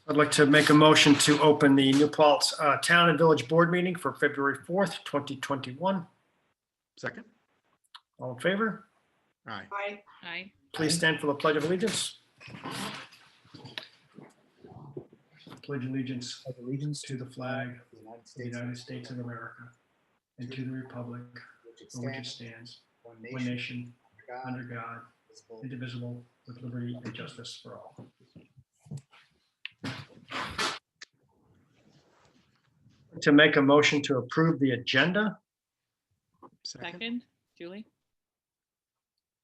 I'd like to make a motion to open the New Paltz Town and Village Board meeting for February 4th, 2021. Second. All in favor? Aye. Aye. Aye. Please stand for the Pledge of Allegiance. Pledge allegiance Pledge allegiance to the flag of the United of the States, United States of America and to the republic which it for which it stands, stands, one one nation, nation, under under God, God, indivisible, indivisible, with liberty and justice for all. To make a motion to approve the agenda. Second, Julie?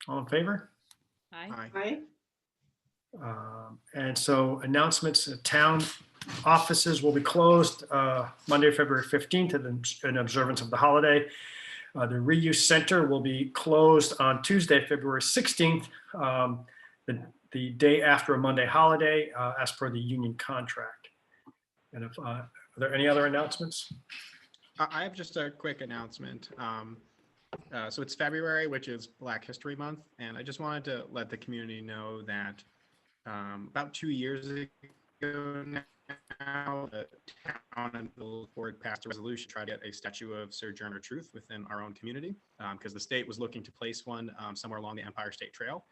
All in favor? Aye. Aye. Aye. And so announcements, town offices will be closed Monday, February 15th in observance of the holiday. The reuse center will be closed on Tuesday, February 16th, the day after a Monday holiday, as per the union contract. And if, are there any other announcements? I have just a quick announcement. So it's February, which is Black History Month, and I just wanted to let the community know that about 2 years ago now, the town and village board passed a resolution to try to get a statue of Sojourner Truth within our own community, because the state was looking to place one somewhere along the Empire State Trail.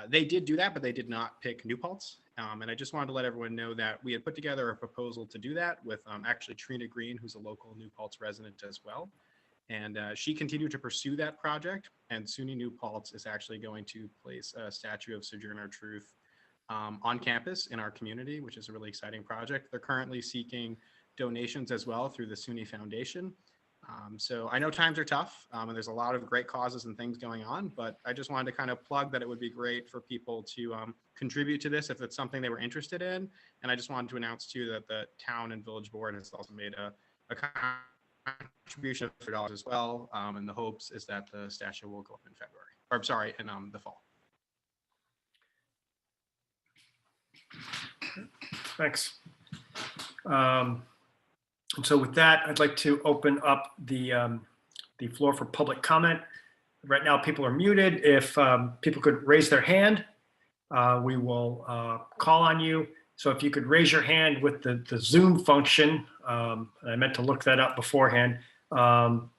They did do that, but they did not pick New Paltz. And I just wanted to let everyone know that we had put together a proposal to do that with actually Trina Green, who's a local New Paltz resident as well. And she continued to pursue that project. And SUNY New Paltz is actually going to place a statue of Sojourner Truth on campus in our community, which is a really exciting project. They're currently seeking donations as well through the SUNY Foundation. So I know times are tough and there's a lot of great causes and things going on, but I just wanted to kind of plug that it would be great for people to contribute to this if it's something they were interested in. And I just wanted to announce too that the town and village board has also made a contribution of $4 as well. And the hopes is that the statue will go up in February, or I'm sorry, in the fall. Thanks. And so with that, I'd like to open up the floor for public comment. Right now, people are muted. If people could raise their hand, we will call on you. So if you could raise your hand with the Zoom function, I meant to look that up beforehand. So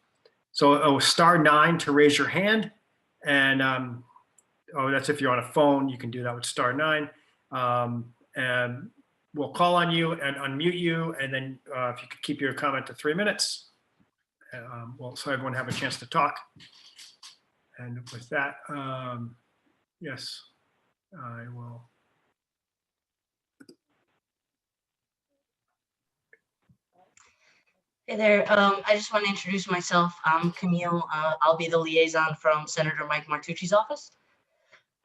*9 to raise your hand. And that's if you're on a phone, you can do that with *9. And we'll call on you and unmute you. And then if you could keep your comment to 3 minutes, so everyone have a chance to talk. And with that, yes, I will. Hey there, I just want to introduce myself. I'm Camille. I'll be the liaison from Senator Mike Martucci's office.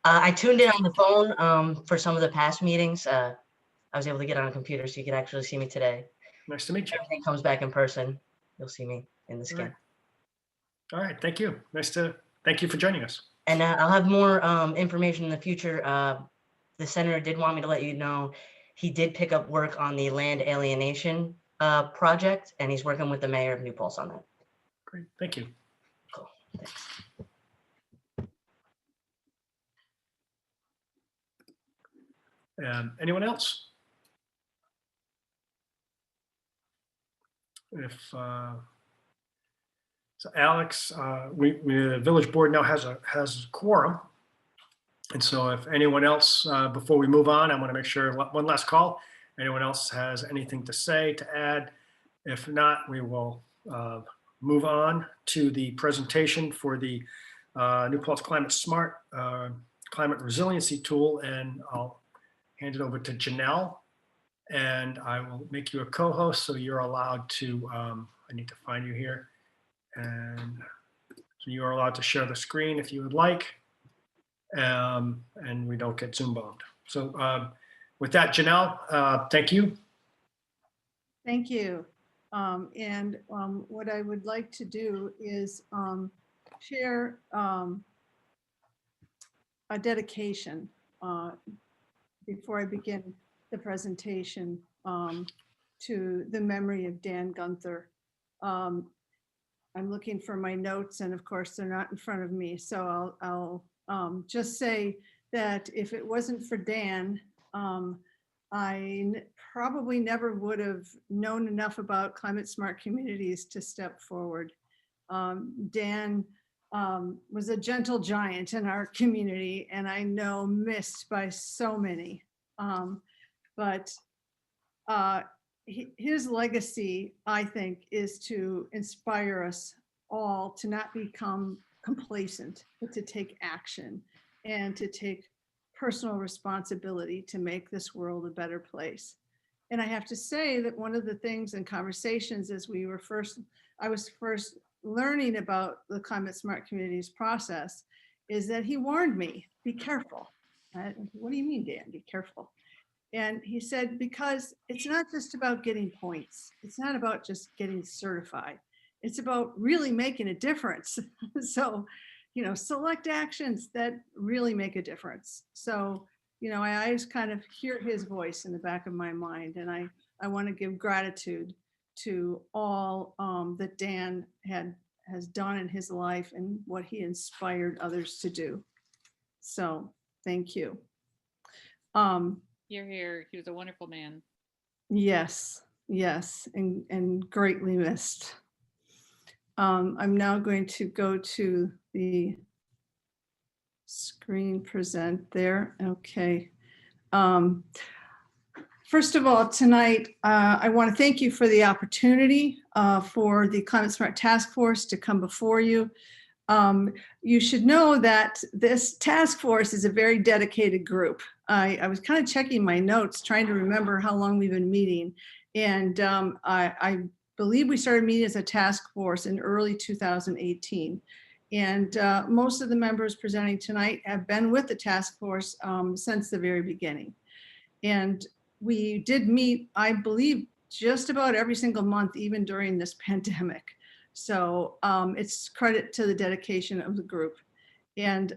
I tuned in on the phone for some of the past meetings. I was able to get on a computer so you could actually see me today. Nice to meet you. Everything comes back in person. You'll see me in the All skin. right. All right, thank you. Thank you for joining us. And I'll have more information in the future. The senator did want me to let you know he did pick up work on the land alienation project, and he's working with the mayor of New Paltz on that. Great, thank you. Cool, thanks. Anyone else? If so, Alex, the village board now has a quorum, and so if anyone else, before we move on, I want to make sure one last call. Anyone else has anything to say, to add? If not, we will move on to the presentation for the New Paltz Climate Smart Climate Resiliency Tool, and I'll hand it over to Janelle. And I will make you a co-host, so you're allowed to, I need to find you here. And so you are allowed to share the screen if you would like, and we don't get Zoom bombed. So with that, Janelle, thank you. Thank you. What I would like to do is share a dedication before I begin the presentation to the memory of Dan Gunther. I'm looking for my notes, and of course they're not in front of me. So I'll just say that if it wasn't for Dan, probably never would have known enough about climate smart communities to step forward. Dan was a gentle giant in our community, and I know missed by so many. But his legacy, I think, is to inspire us all to not become complacent, but to take action and to take personal responsibility to make this world a better place. And I have to say that one of the things in conversations as I was first learning about the Climate Smart Communities process is that he warned me, be careful. What do you mean, Dan? Be careful. And he said, because it's not just about getting points. It's not about just getting certified. It's about really making a difference. So, select actions that really make a difference. So, I always kind of hear his voice in the back of my mind. And I want to give gratitude to all that Dan has done in his life and what he inspired others to do. So thank you. You're here. He was a wonderful man. Yes, and greatly missed. I'm now going to go to the screen present there. Okay. First of all, tonight, I want to thank you for the opportunity for the Climate Smart Task Force to come before you. You should know that this task force is a very dedicated group. I was kind of checking my notes, trying to remember how long we've been meeting. And I believe we started meeting as a task force in early 2018. And most of the members presenting tonight have been with the task force since the very beginning. And we did meet, I believe, just about every single month, even during this pandemic. So it's credit to the dedication of the group. And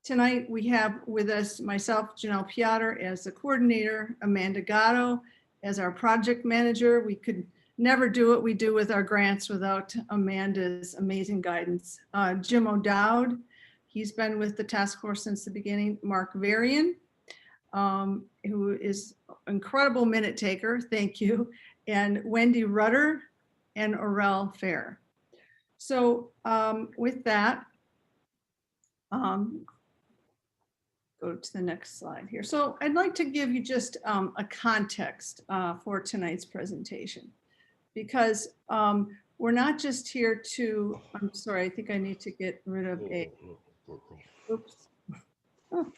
tonight we have with us myself, Janelle Piotr, as the coordinator, Amanda Gatto as our project manager. We could never do what we do with our grants without Amanda's amazing guidance. Jim O'Dowd, he's been with the task force since the beginning. Mark Varian, who is an incredible minute taker, thank you. And Wendy Rudder and Aurel Fair. So with that, go to the next slide here. So I'd like to give you just a context for tonight's presentation, because we're not just here to, I'm sorry, I think I need to get rid of a, oops. Oh.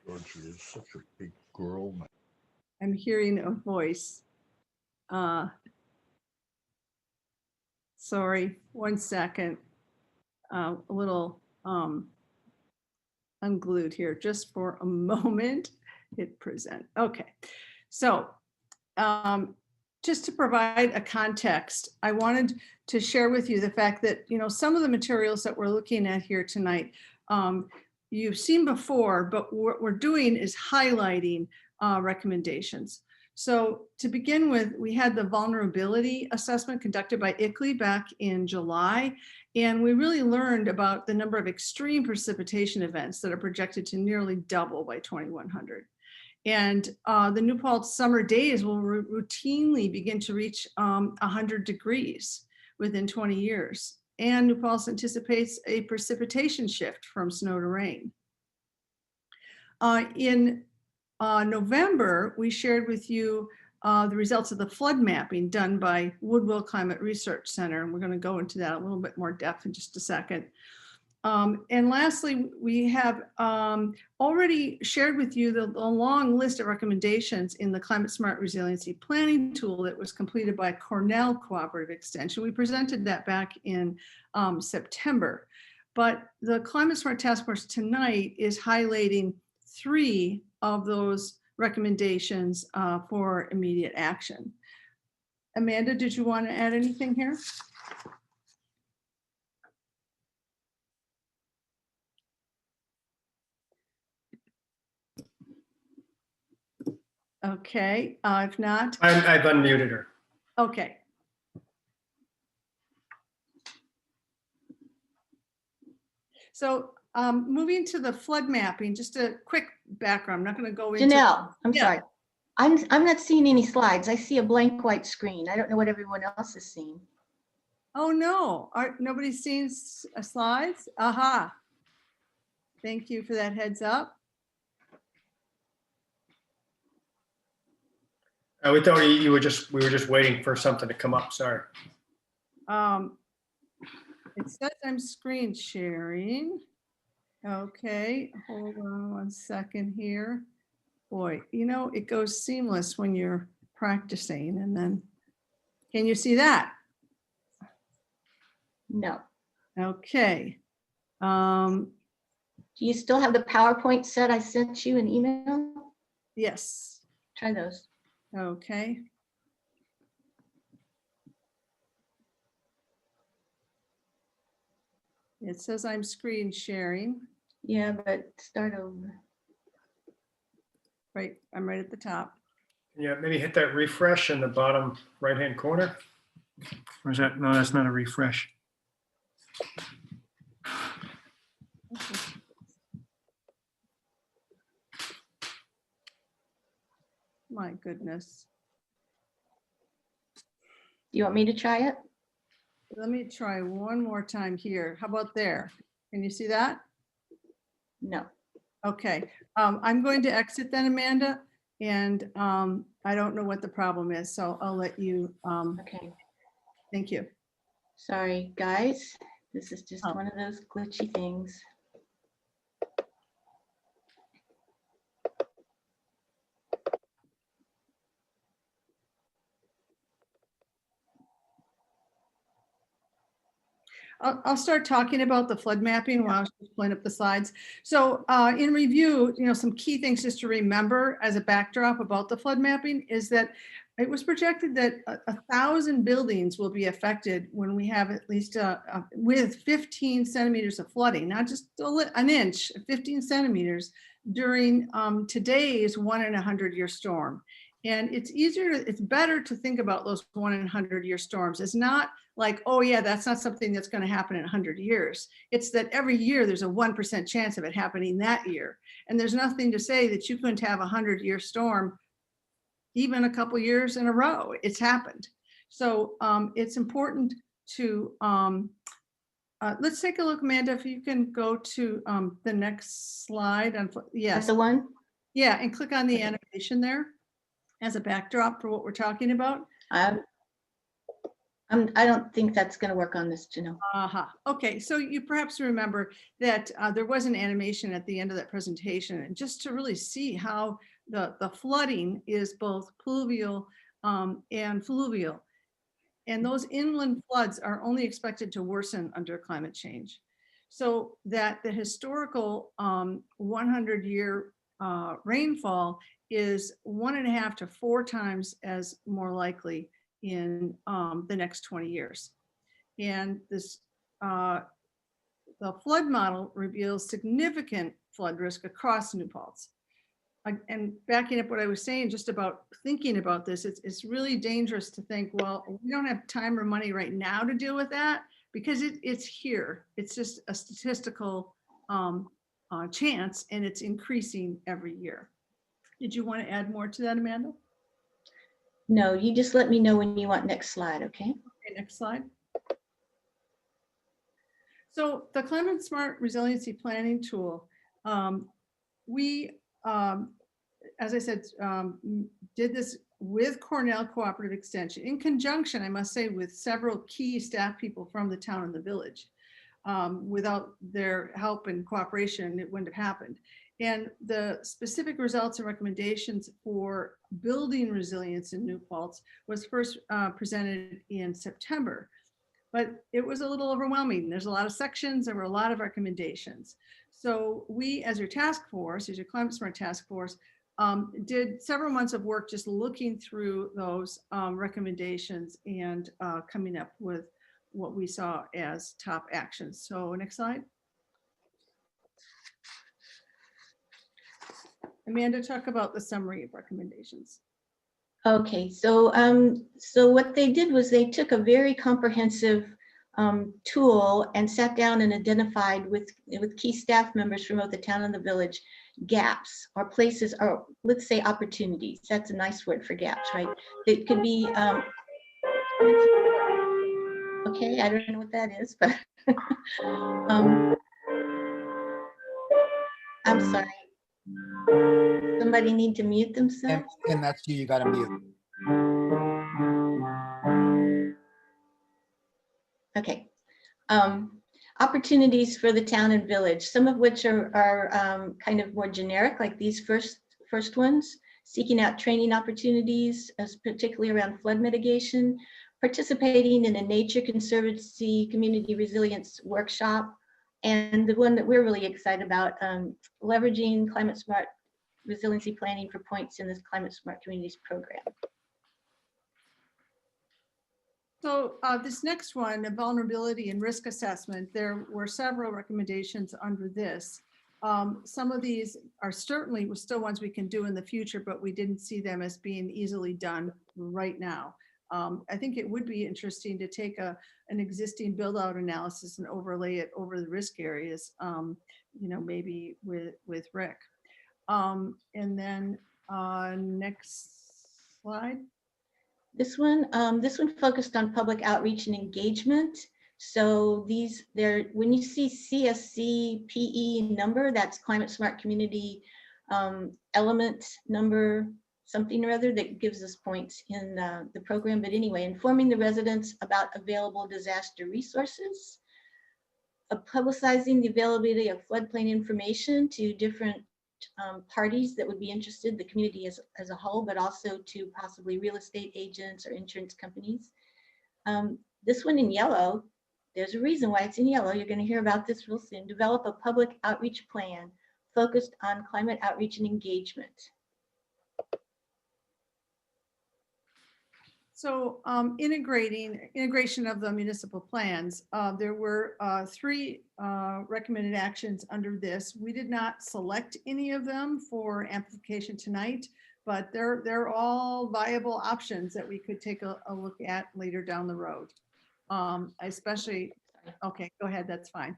Georgie is such a big girl. I'm hearing a voice. Sorry, 1 second. A little unglued here just for a moment. Hit present. Okay, so just to provide a context, I wanted to share with you the fact that, some of the materials that we're looking at here tonight, you've seen before, but what we're doing is highlighting recommendations. So to begin with, we had the vulnerability assessment conducted by ICLEI back in July, and we really learned about the number of extreme precipitation events that are projected to nearly double by 2100. And the New Paltz summer days will routinely begin to reach 100 degrees within 20 years. And New Paltz anticipates a precipitation shift from snow to rain. In November, we shared with you the results of the flood mapping done by Woodville Climate Research Center. And we're going to go into that a little bit more depth in just a second. And lastly, we have already shared with you the long list of recommendations in the Climate Smart Resiliency Planning Tool that was completed by Cornell Cooperative Extension. We presented that back in September. But the Climate Smart Task Force tonight is highlighting 3 of those recommendations for immediate action. Amanda, did you want to add anything here? Okay, if not, I've unmuted her. okay. So moving to the flood mapping, just a quick background. I'm not going to go into. Janelle, I'm Yeah. sorry. I'm not seeing any slides. I see a blank white screen. I don't know what everyone else is seeing. Oh, no. Nobody's seen slides? Aha. Thank you for that heads up. We thought we were just waiting for something to come up. Sorry. It says I'm screen sharing. Okay, hold on 1 second here. Boy, you know, it goes seamless when you're practicing and then, can you see that? No. Okay. Do you still have the PowerPoint set? I sent you an email. Yes, Try those. okay. It says I'm screen sharing, Yeah, but start over. right? I'm right at the top. Yeah, maybe hit that refresh in the bottom right-hand corner. Or is that, no, that's not a refresh. My goodness. Do you want me to try it? Let me try one more time here. How about there? Can you see that? No. Okay, I'm going to exit then, Amanda, and I don't know what the problem is, so I'll let you, Okay. thank you. Sorry, guys. This is just Oh. one of those glitchy things. I'll start talking about the flood mapping while I was just pulling up the slides. So in review, you know, some key things just to remember as a backdrop about the flood mapping is that it was projected that 1,000 buildings will be affected when we have at least with 15 centimeters of flooding, not just an inch, 15 centimeters during today's 1 in a 100-year storm. And it's better to think about those 1 in a 100-year storms as not like, oh yeah, that's not something that's going to happen in 100 years. It's that every year there's a 1% chance of it happening that year. And there's nothing to say that you couldn't have a 100-year storm even a couple years in a row. It's happened. So it's important to, let's take a look, Amanda, if you can go to the next slide. That's Yes, the one? yeah, and click on the Okay. animation there as a backdrop for what we're talking about. I don't think that's going to work on this, Janelle. Aha. Okay, so you perhaps remember that there was an animation at the end of that presentation, and just to really see how the flooding is both pluvial and fluvial. And those inland floods are only expected to worsen under climate change. So that the historical 100-year rainfall is 1.5 to 4 times as more likely in the next 20 years. And this, the flood model reveals significant flood risk across New Paltz. And backing up what I was saying, just about thinking about this, it's really dangerous to think, well, we don't have time or money right now to deal with that because it's here. It's just a statistical chance, and it's increasing every year. Did you want to add more to that, Amanda? No, you just let me know when you want next slide, okay? Okay, next slide. So the Climate Smart Resiliency Planning Tool, we, as I said, did this with Cornell Cooperative Extension in conjunction, I must say, with several key staff people from the town and the village. Without their help and cooperation, it wouldn't have happened. And the specific results and recommendations for building resilience in New Paltz was first presented in September, but it was a little overwhelming. There's a lot of sections, there were a lot of recommendations. So we, as your task force, as your Climate Smart Task Force, did several months of work just looking through those recommendations and coming up with what we saw as top actions. So next slide. Amanda, talk about the summary of recommendations. Okay, so so what they did was they took a very comprehensive tool and sat down and identified with key staff members from both the town and the village gaps or places, or let's say opportunities. That's a nice word for gaps, right? It could be, okay, I don't know what that is, but I'm sorry. Somebody need to mute themselves? And that's you gotta mute. Okay. Opportunities for the town and village, some of which are kind of more generic, like these first ones, seeking out training opportunities, as particularly around flood mitigation, participating in a nature conservancy community resilience workshop, and the one that we're really excited about, leveraging climate smart resiliency planning for points in this climate smart communities program. So this next one, the vulnerability and risk assessment, there were several recommendations under this. Some of these are certainly still ones we can do in the future, but we didn't see them as being easily done right now. I think it would be interesting to take an existing build out analysis and overlay it over the risk areas, you know, maybe with Rick. And then next slide. This one focused on public outreach and engagement. So when you see CSC PE number, that's climate smart community element number, something or other that gives us points in the program. But anyway, informing the residents about available disaster resources, publicizing the availability of floodplain information to different parties that would be interested, the community as a whole, but also to possibly real estate agents or insurance companies. This one in yellow, there's a reason why it's in yellow. You're going to hear about this real soon. Develop a public outreach plan focused on climate outreach and engagement. So integration of the municipal plans, there were 3 recommended actions under this. We did not select any of them for amplification tonight, but they're all viable options that we could take a look at later down the road. Especially, okay, go ahead, that's fine.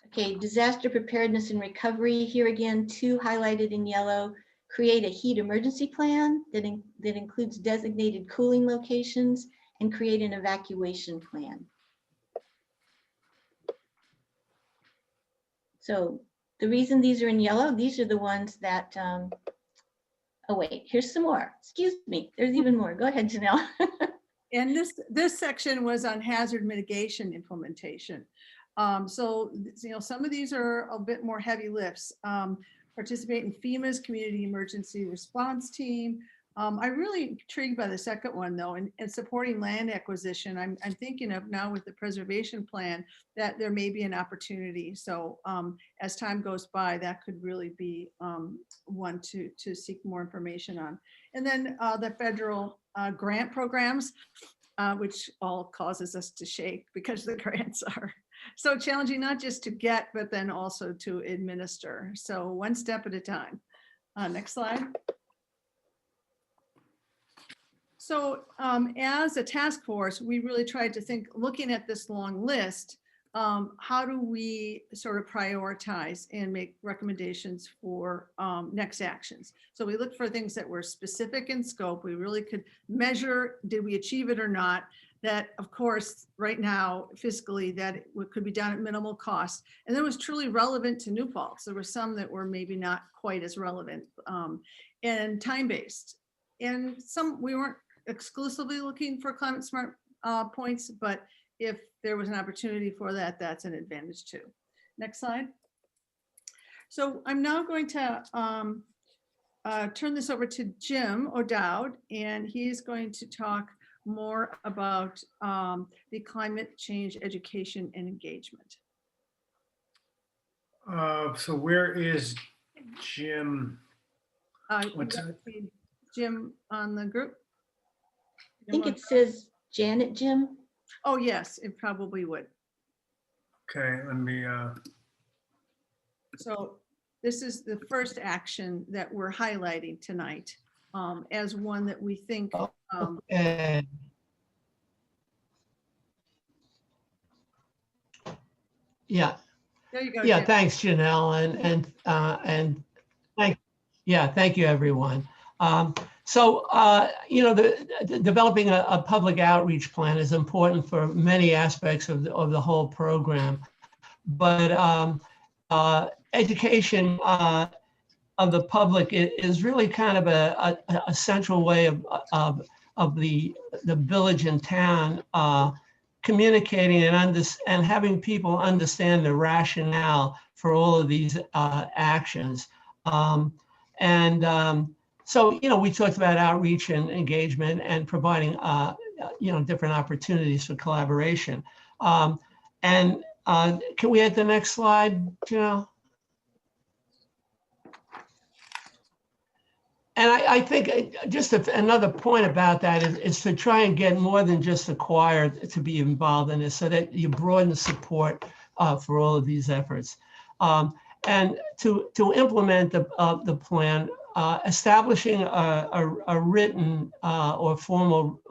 Okay, disaster preparedness and recovery. Here again, 2 highlighted in yellow. Create a heat emergency plan that includes designated cooling locations and create an evacuation plan. So the reason these are in yellow, these are the ones that, oh wait, here's some more. Excuse me, there's even more. Go ahead, Janelle. And this section was on hazard mitigation implementation. So, you know, some of these are a bit more heavy lifts. Participate in FEMA's community emergency response team. I'm really intrigued by the second one though, and supporting land acquisition. I'm thinking of now with the preservation plan that there may be an opportunity. So as time goes by, that could really be one to seek more information on. And then the federal grant programs, which all causes us to shake because the grants are so challenging, not just to get, but then also to administer. So one step at a time. Next slide. So as a task force, we really tried to think, looking at this long list, how do we sort of prioritize and make recommendations for next actions? So we looked for things that were specific in scope. We really could measure, did we achieve it or not? That, of course, right now, fiscally, that it could be done at minimal cost. And that was truly relevant to New Paltz. There were some that were maybe not quite as relevant and time-based. And some, we weren't exclusively looking for climate smart points, but if there was an opportunity for that, that's an advantage too. Next slide. So I'm now going to turn this over to Jim O'Dowd, and he's going to talk more about the climate change education and engagement. So where is Jim? What's Jim on the group? I think it says Janet Jim. Oh, yes, it probably would. Okay, let me. So this is the first action that we're highlighting tonight as one that we think Yeah, There you go. yeah, Dan. thanks, Janelle, and thank you, everyone. Developing a public outreach plan is important for many aspects of the whole program. But education of the public is really kind of a central way of the village and town communicating and having people understand the rationale for all of these actions. So, we talked about outreach and engagement and providing, different opportunities for collaboration. Can we have the next slide, Janelle? And I think just another point about that is to try and get more than just the choir to be involved in this, so that you broaden the support for all of these efforts. And to implement the plan, establishing a written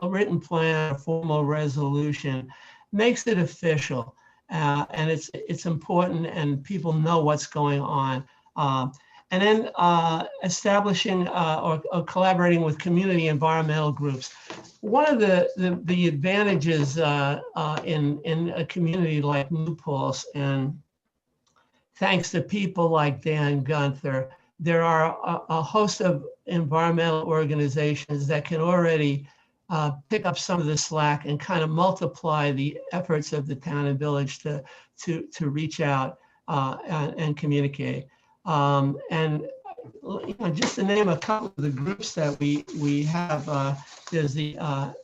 written plan, a formal resolution makes it official, and it's important, and people know what's going on. And then establishing or collaborating with community environmental groups. One of the advantages in a community like New Paltz, and thanks to people like Dan Gunther, there are a host of environmental organizations that can already pick up some of the slack and kind of multiply the efforts of the town and village to reach out and communicate. And just to name a couple of the groups that we have, there's the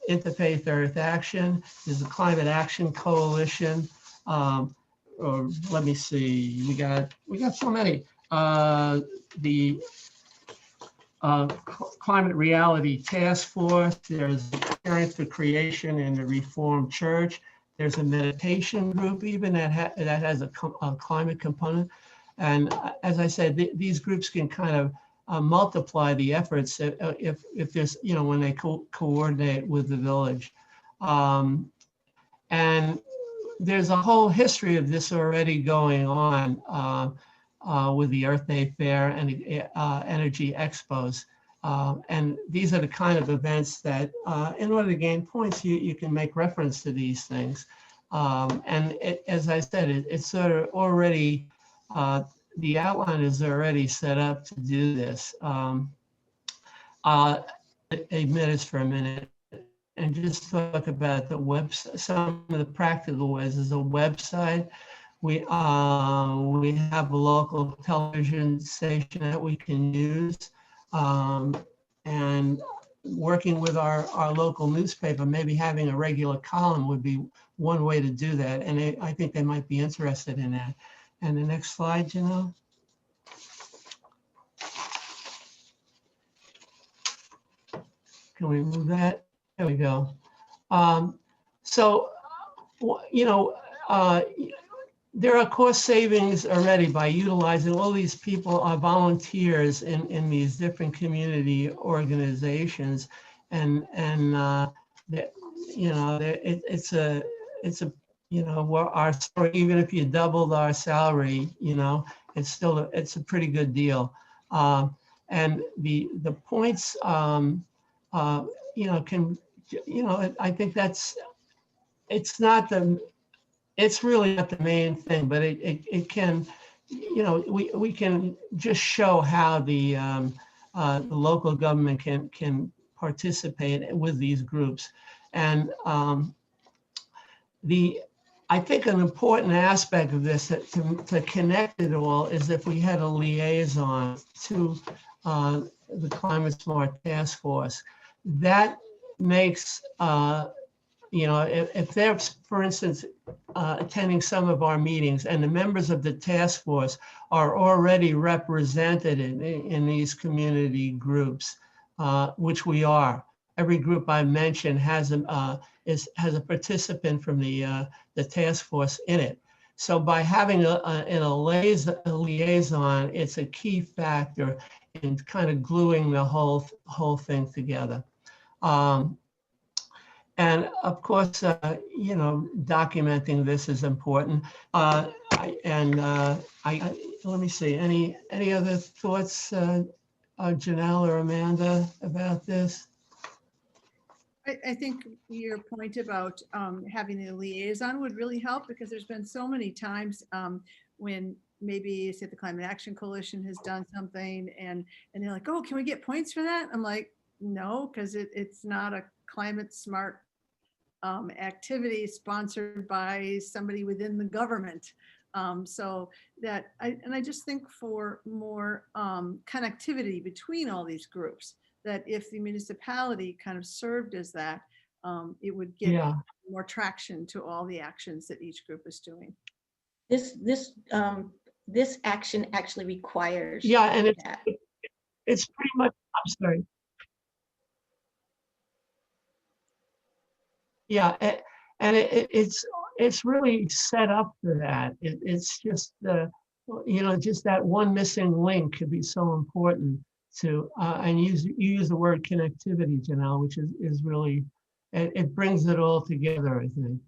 Interfaith Earth Action, there's the Climate Action Coalition, or let me see, we got so many. The Climate Reality Task Force, there's Parents for Creation in the Reformed Church, there's a meditation group even that has a climate component. And as I said, these groups can kind of multiply the efforts if there's, when they coordinate with the village. And there's a whole history of this already going on with the Earth Day Fair and the Energy Expos. And these are the kind of events that, in order to gain points, you can make reference to these things. And as I said, it's sort of already, the outline is already set up to do this. 8 minutes for a minute, and just talk about the website, some of the practical ways. There's a website. We have a local television station that we can use, and working with our local newspaper, maybe having a regular column would be one way to do that. And I think they might be interested in that. And the next slide, Janelle. Can we move that? There we go. There are cost savings already by utilizing all these people are volunteers in these different community organizations, and it's a our salary, even if you doubled our salary, it's a pretty good deal. And the points, I think it's really not the main thing, but it can, we can just show how the local government can participate with these groups. And I think an important aspect of this to connect it all is if we had a liaison to the Climate Smart Task Force. That makes, if they're, for instance, attending some of our meetings and the members of the task force are already represented in these community groups, which we are. Every group I mentioned has a participant from the task force in it. So by having a liaison, it's a key factor in kind of gluing the whole thing together. And of course, documenting this is important. let me see, any other thoughts, Janelle or Amanda, about this? I think your point about having a liaison would really help, because there's been so many times when maybe say the Climate Action Coalition has done something and they're like, oh, can we get points for that? I'm like, no, because it's not a climate smart activity sponsored by somebody within the government. So that I just think for more connectivity between all these groups, that if the municipality kind of served as that, it would get Yeah, more traction to all the actions that each group is doing. This action actually requires. yeah, and that. it's pretty much, I'm sorry. Yeah, and it's really set up for that. It's just just that one missing link could be so important to and you use the word connectivity, Janelle, which is really it brings it all together, I think.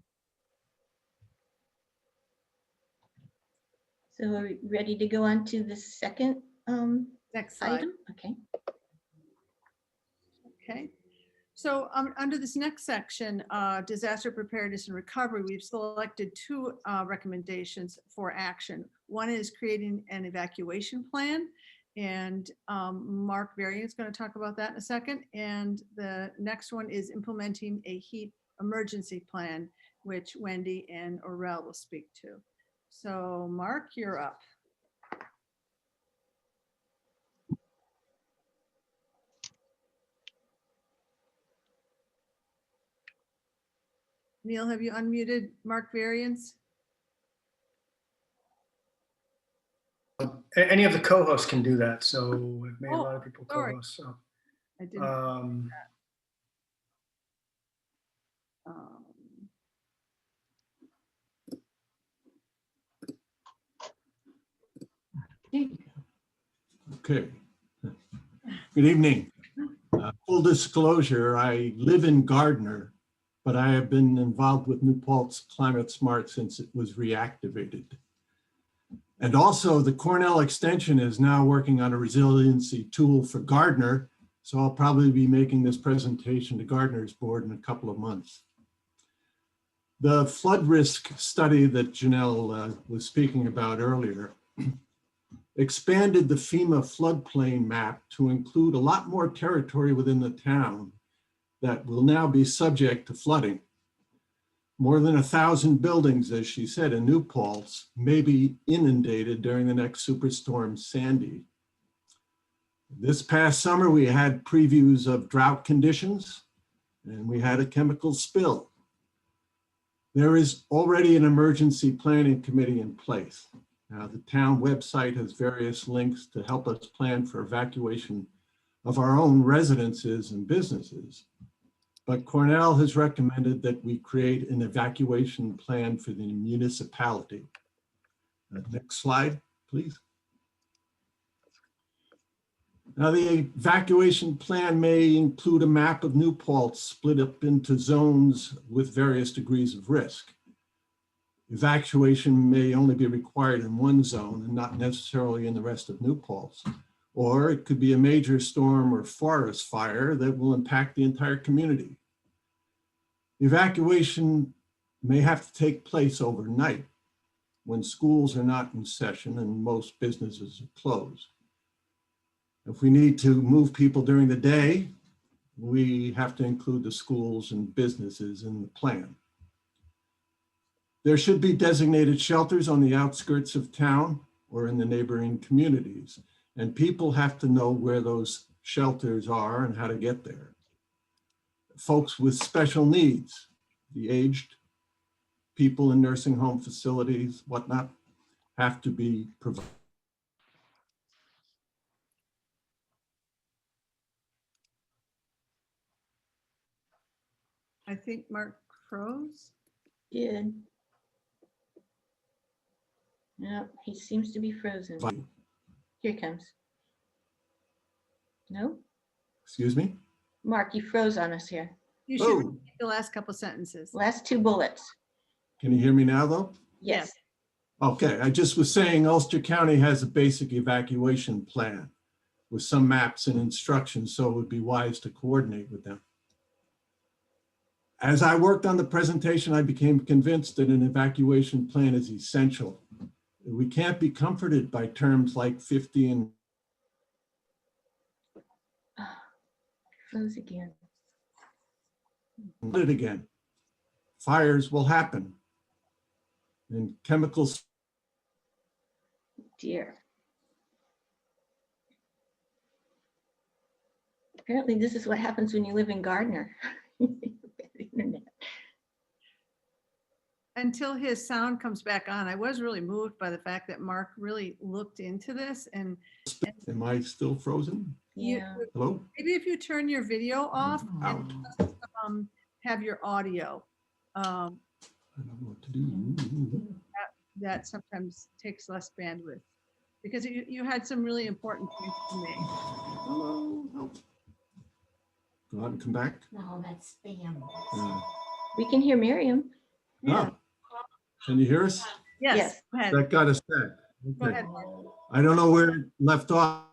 So are we ready to go on to the second Next slide. item? Okay. Okay. So under this next section, disaster preparedness and recovery, we've selected two recommendations for action. One is creating an evacuation plan, and Mark Varian is going to talk about that in a second. And the next one is implementing a heat emergency plan, which Wendy and Aurel will speak to. So Mark, you're up. Neil, have you unmuted Mark Varians? Any of the co-hosts can do that. So we've made a lot of people sorry. co-hosts. So, I didn't. Okay. Good evening. Full disclosure, I live in Gardner, but I have been involved with New Paltz Climate Smart since it was reactivated. And also the Cornell Extension is now working on a resiliency tool for Gardner. So I'll probably be making this presentation to Gardner's board in a couple of months. The flood risk study that Janelle was speaking about earlier expanded the FEMA floodplain map to include a lot more territory within the town that will now be subject to flooding. More than 1,000 buildings, as she said, in New Paltz may be inundated during the next Superstorm Sandy. This past summer, we had previews of drought conditions, and we had a chemical spill. There is already an emergency planning committee in place. Now, the town website has various links to help us plan for evacuation of our own residences and businesses. But Cornell has recommended that we create an evacuation plan for the municipality. Next slide, please. Now, the evacuation plan may include a map of New Paltz split up into zones with various degrees of risk. Evacuation may only be required in one zone and not necessarily in the rest of New Paltz. Or it could be a major storm or forest fire that will impact the entire community. Evacuation may have to take place overnight when schools are not in session and most businesses are closed. If we need to move people during the day, we have to include the schools and businesses in the plan. There should be designated shelters on the outskirts of town or in the neighboring communities, and people have to know where those shelters are and how to get there. Folks with special needs, the aged, people in nursing home facilities, whatnot, have to be provided. I think Mark froze. Good. No, he seems to be frozen. Here comes. No? Excuse me? Mark, you froze on us here. You should Oh. repeat the last couple sentences. Last two bullets. Can you hear me now though? Yes. Okay, I just was saying Ulster County has a basic evacuation plan with some maps and instructions, so it would be wise to coordinate with them. As I worked on the presentation, I became convinced that an evacuation plan is essential. We can't be comforted by terms like 50 and Froze again. it again. Fires will happen. And chemicals. Dear. Apparently this is what happens when you live in Gardner. Internet. Until his sound comes back on, I was really moved by the fact that Mark really looked into this, and Am I still frozen? you, Yeah. Hello? maybe if you turn your video off Out. and have your audio, I don't know what to do. that sometimes takes less bandwidth, because you had some really important points to make. Hello? Help. Go out and come back. No, that's spam. Uh, We can hear Miriam. Yeah. oh. Can you hear us? Yes, Yes. go ahead. That got us back. Go Okay. ahead, Mark. I don't know where it left off.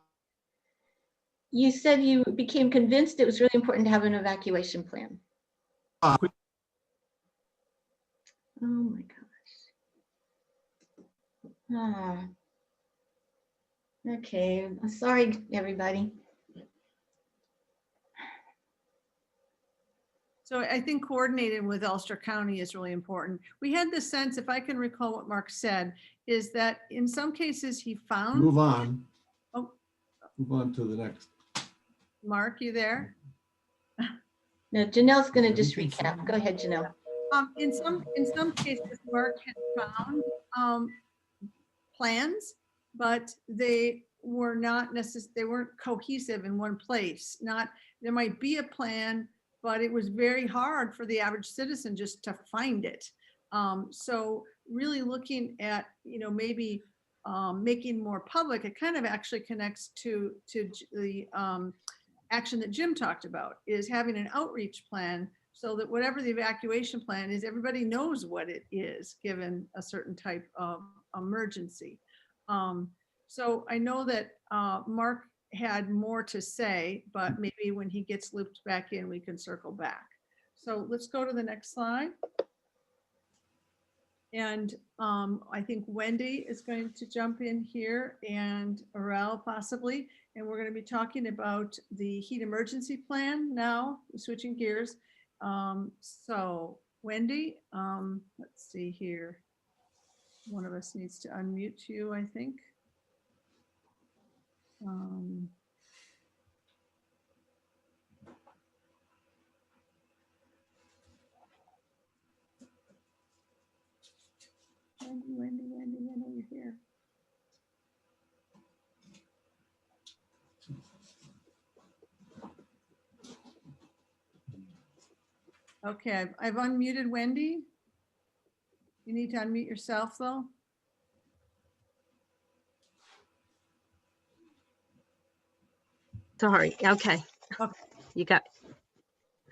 You said you became convinced it was really important to have an evacuation plan. Oh my gosh. Ah. Okay, I'm sorry, everybody. So I think coordinating with Ulster County is really important. We had the sense, if I can recall what Mark said, is that in some cases he found, Move on. Oh. Move on to the next. Mark, you there? No, Janelle's going to just recap. Go ahead, Janelle. In some cases, Mark had found plans, but they were not necessarily, they weren't cohesive in one place. There might be a plan, but it was very hard for the average citizen just to find it. So really looking at, maybe making more public, it kind of actually connects to the action that Jim talked about, is having an outreach plan so that whatever the evacuation plan is, everybody knows what it is given a certain type of emergency. So I know that Mark had more to say, but maybe when he gets looped back in, we can circle back. So let's go to the next slide. And I think Wendy is going to jump in here, and Aurel possibly, and we're going to be talking about the heat emergency plan now, switching gears. So Wendy, let's see here. One of us needs to unmute you, I think. Wendy, when are you here? Okay, I've unmuted Wendy. You need to unmute yourself though. Sorry. Okay. Okay. You got,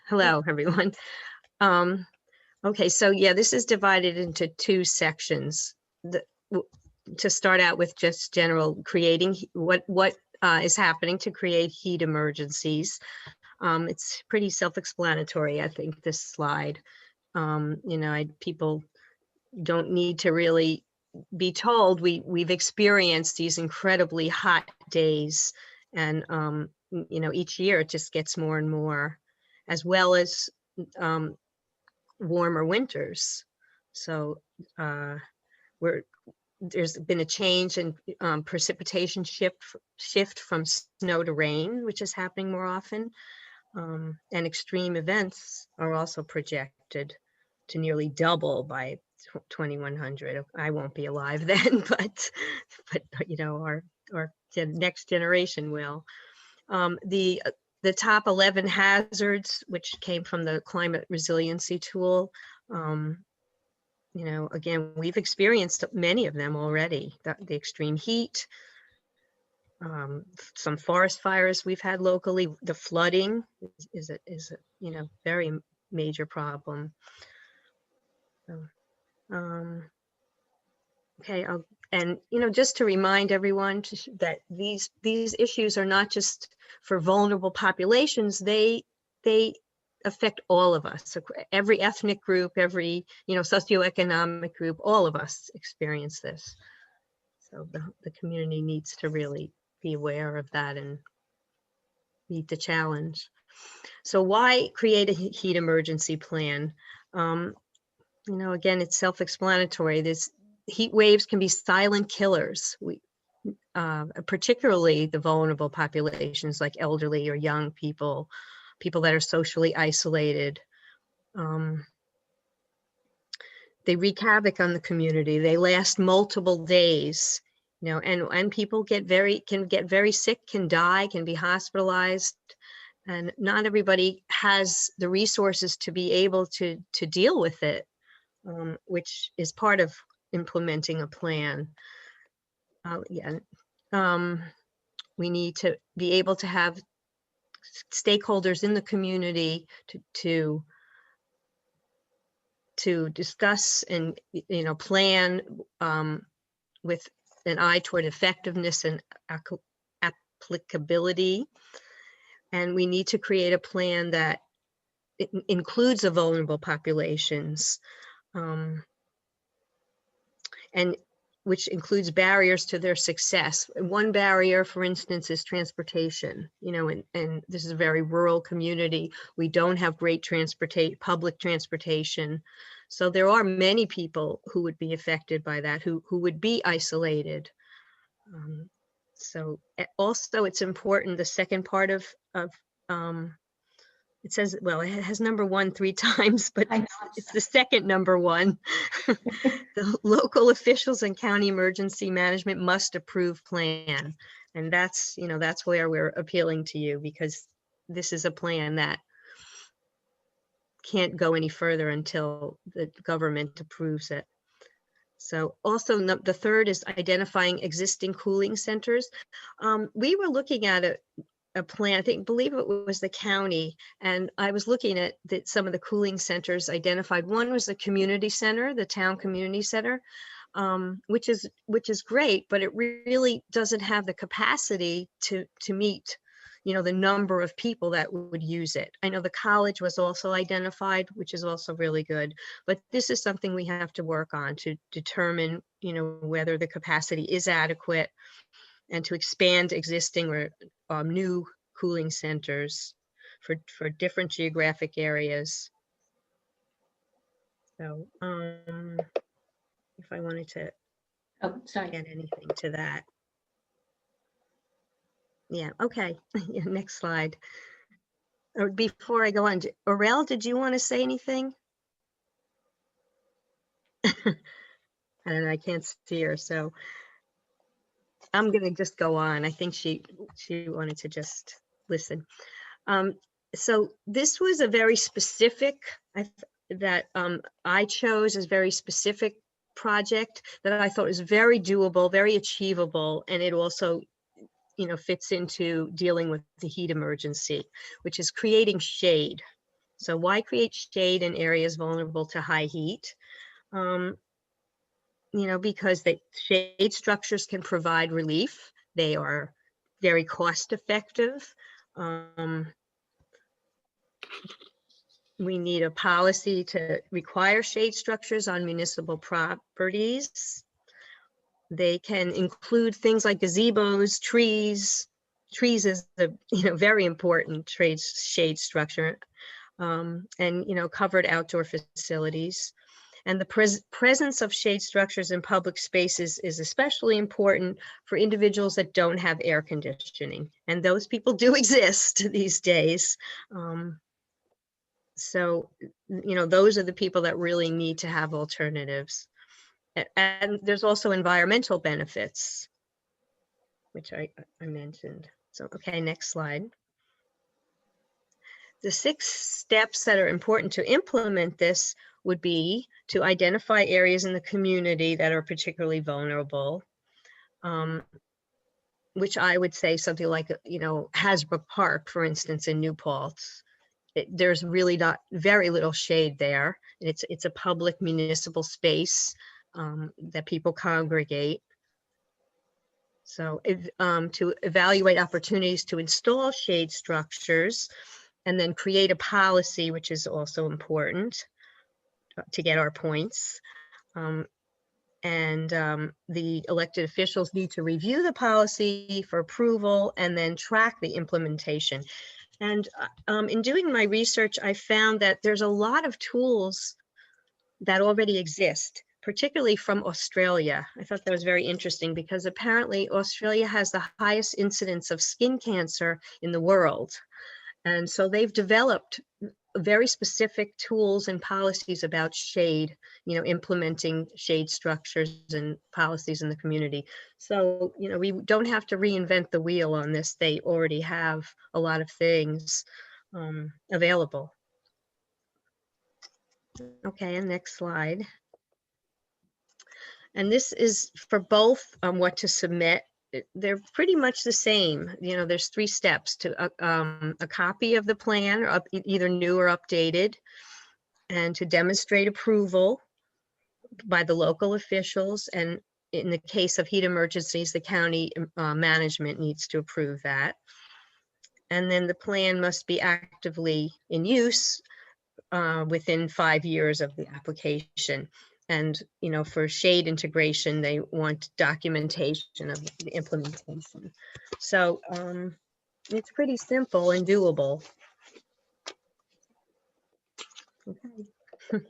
hello, everyone. Okay, so yeah, this is divided into two sections. To start out with just general creating what is happening to create heat emergencies. It's pretty self-explanatory, I think, this slide. People don't need to really be told. We've experienced these incredibly hot days, and each year it just gets more and more, as well as warmer winters. So there's been a change in precipitation shift from snow to rain, which is happening more often. And extreme events are also projected to nearly double by 2100. I won't be alive then, but our next generation will. The top 11 hazards, which came from the climate resiliency tool, again, we've experienced many of them already. The extreme heat, some forest fires we've had locally. The flooding is a very major problem. So, Okay, and just to remind everyone that these issues are not just for vulnerable populations. They affect all of us, every ethnic group, every socioeconomic group. All of us experience this. So the community needs to really be aware of that and meet the challenge. So why create a heat emergency plan? Again, it's self-explanatory. This heat waves can be silent killers. Particularly the vulnerable populations like elderly or young people, people that are socially isolated. They wreak havoc on the community. They last multiple days, and people can get very sick, can die, can be hospitalized. And not everybody has the resources to be able to deal with it, which is part of implementing a plan. We need to be able to have stakeholders in the community to discuss and plan with an eye toward effectiveness and applicability. And we need to create a plan that includes the vulnerable populations, and which includes barriers to their success. One barrier, for instance, is transportation, and this is a very rural community. We don't have great public transportation. So there are many people who would be affected by that, who would be isolated. So also it's important, the second part of it says, well, it has number 1 3 times, but it's the second number 1. The local officials and county emergency management must approve plan. And that's where we're appealing to you, because this is a plan that can't go any further until the government approves it. So also the third is identifying existing cooling centers. We were looking at a plan, believe it was the county, and I was looking at some of the cooling centers identified. One was the community center, the town community center, which is great, but it really doesn't have the capacity to meet the number of people that would use it. I know the college was also identified, which is also really good, but this is something we have to work on to determine whether the capacity is adequate, and to expand existing or new cooling centers for different geographic areas. So if I wanted to add anything to that. Yeah, okay. Next slide. Or before I go on, Aurel, did you want to say anything? I don't know, I can't see her, so I'm going to just go on. I think she wanted to just listen. So this was a very specific, that I chose as very specific project that I thought was very doable, very achievable, and it also fits into dealing with the heat emergency, which is creating shade. So why create shade in areas vulnerable to high heat? Because the shade structures can provide relief. They are very cost effective. We need a policy to require shade structures on municipal properties. They can include things like gazebos, trees. Trees is a very important shade structure, and covered outdoor facilities. And the presence of shade structures in public spaces is especially important for individuals that don't have air conditioning, and those people do exist these days. So those are the people that really need to have alternatives. And there's also environmental benefits, which I mentioned. So, okay, next slide. The 6 steps that are important to implement this would be to identify areas in the community that are particularly vulnerable, which I would say something like, Hasbrook Park, for instance, in New Paltz. There's really very little shade there. It's a public municipal space. that people congregate. So to evaluate opportunities to install shade structures, and then create a policy, which is also important to get our points. The elected officials need to review the policy for approval and then track the implementation. And in doing my research, I found that there's a lot of tools that already exist, particularly from Australia. I thought that was very interesting because apparently Australia has the highest incidence of skin cancer in the world. And so they've developed very specific tools and policies about shade, implementing shade structures and policies in the community. So, we don't have to reinvent the wheel on this. They already have a lot of things available. Okay, and next slide. And this is for both what to submit. They're pretty much the same. There's 3 steps to a copy of the plan, or either new or updated, and to demonstrate approval by the local officials. And in the case of heat emergencies, the county management needs to approve that. And then the plan must be actively in use within 5 years of the application. And, for shade integration, they want documentation of the implementation. So it's pretty simple and doable. Okay.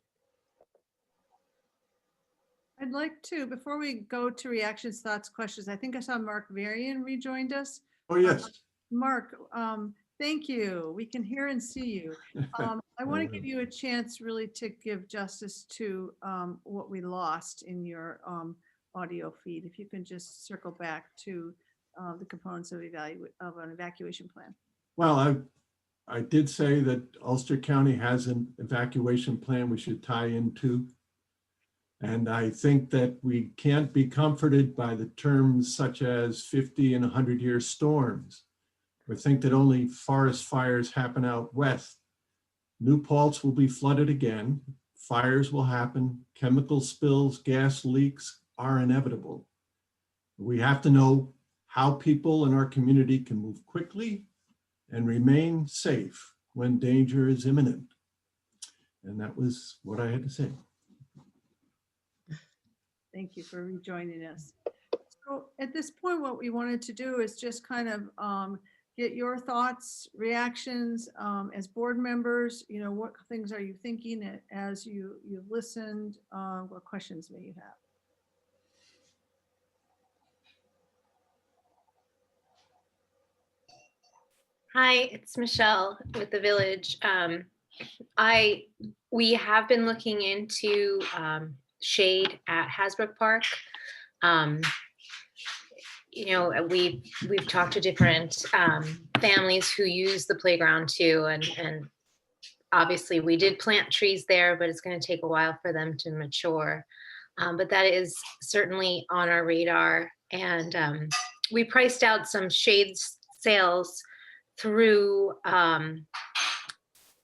I'd like to, before we go to reactions, thoughts, questions, I think I saw Mark Varian rejoined us. Oh, yes. Mark, thank you. We can hear and see you. I want to give you a chance really to give justice to what we lost in your audio feed. If you can just circle back to the components of an evacuation plan. Well, I did say that Ulster County has an evacuation plan we should tie into. And I think that we can't be comforted by the terms such as 50 and 100-year storms, or think that only forest fires happen out west. New Paltz will be flooded again. Fires will happen. Chemical spills, gas leaks are inevitable. We have to know how people in our community can move quickly and remain safe when danger is imminent. And that was what I had to say. Thank you for rejoining us. So at this point, what we wanted to do is just kind of get your thoughts, reactions as board members. What things are you thinking as you've listened? What questions may you have? Hi, it's Michelle with the Village. We have been looking into shade at Hasbrook Park. We've talked to different families who use the playground too, and obviously we did plant trees there, but it's going to take a while for them to mature. But that is certainly on our radar, and we priced out some shade sales through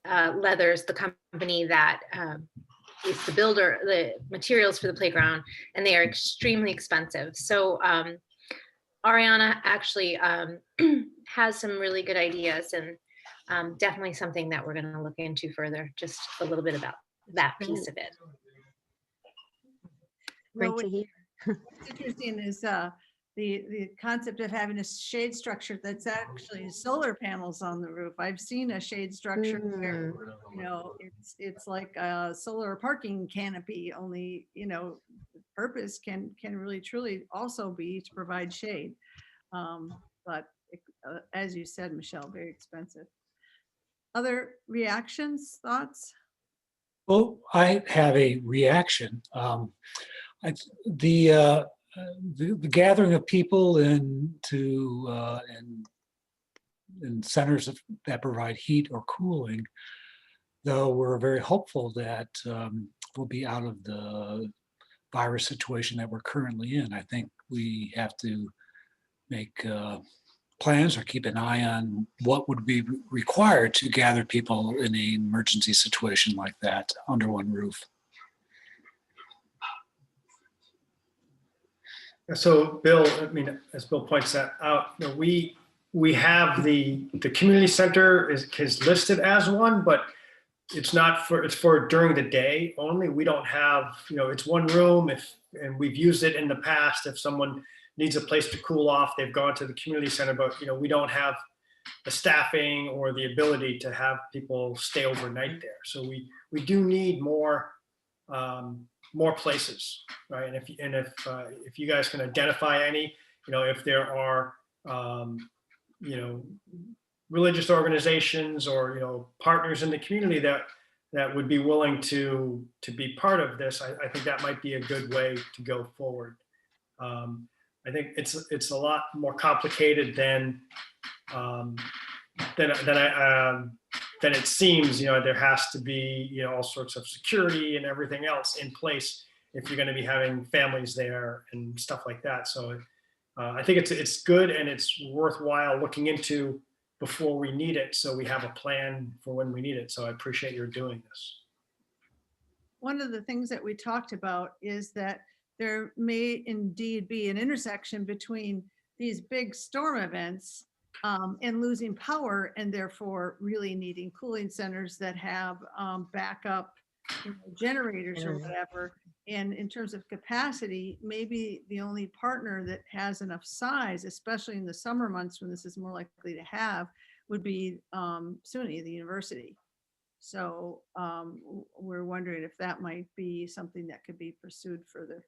Leathers, the company that is the builder, the materials for the playground, and they are extremely expensive. So Ariana actually has some really good ideas, and definitely something that we're going to look into further, just a little bit about that piece of it. Great to hear. What's interesting is the concept of having a shade structure that's actually solar panels on the roof. I've seen a shade structure where, it's like a solar parking canopy, only, the purpose can really truly also be to provide shade. But as you said, Michelle, very expensive. Other reactions, thoughts? Well, I have a reaction. The gathering of people in centers that provide heat or cooling, though we're very hopeful that we'll be out of the virus situation that we're currently in. I think we have to make plans or keep an eye on what would be required to gather people in an emergency situation like that under one roof. So Bill, I mean, as Bill points that out, you know, we have the community center is listed as one, but it's not for, it's for during the day only. We don't have, you know, it's one room and we've used it in the past. If someone needs a place to cool off, they've gone to the community center, but you know, we don't have the staffing or the ability to have people stay overnight there. So we do need more places, right? And if you guys can identify any, you know, if there are you know, religious organizations or, you know, partners in the community that would be willing to be part of this, I think that might be a good way to go forward. I think it's a lot more complicated than it seems. You know, there has to be, you know, all sorts of security and everything else in place if you're going to be having families there and stuff like that. So I think it's good and it's worthwhile looking into before we need it, so we have a plan for when we need it. So I appreciate your doing this. One of the things that we talked about is that there may indeed be an intersection between these big storm events and losing power, and therefore really needing cooling centers that have backup, you know, generators or whatever. And in terms of capacity, maybe the only partner that has enough size, especially in the summer months when this is more likely to have, would be SUNY, the university. So we're wondering if that might be something that could be pursued further.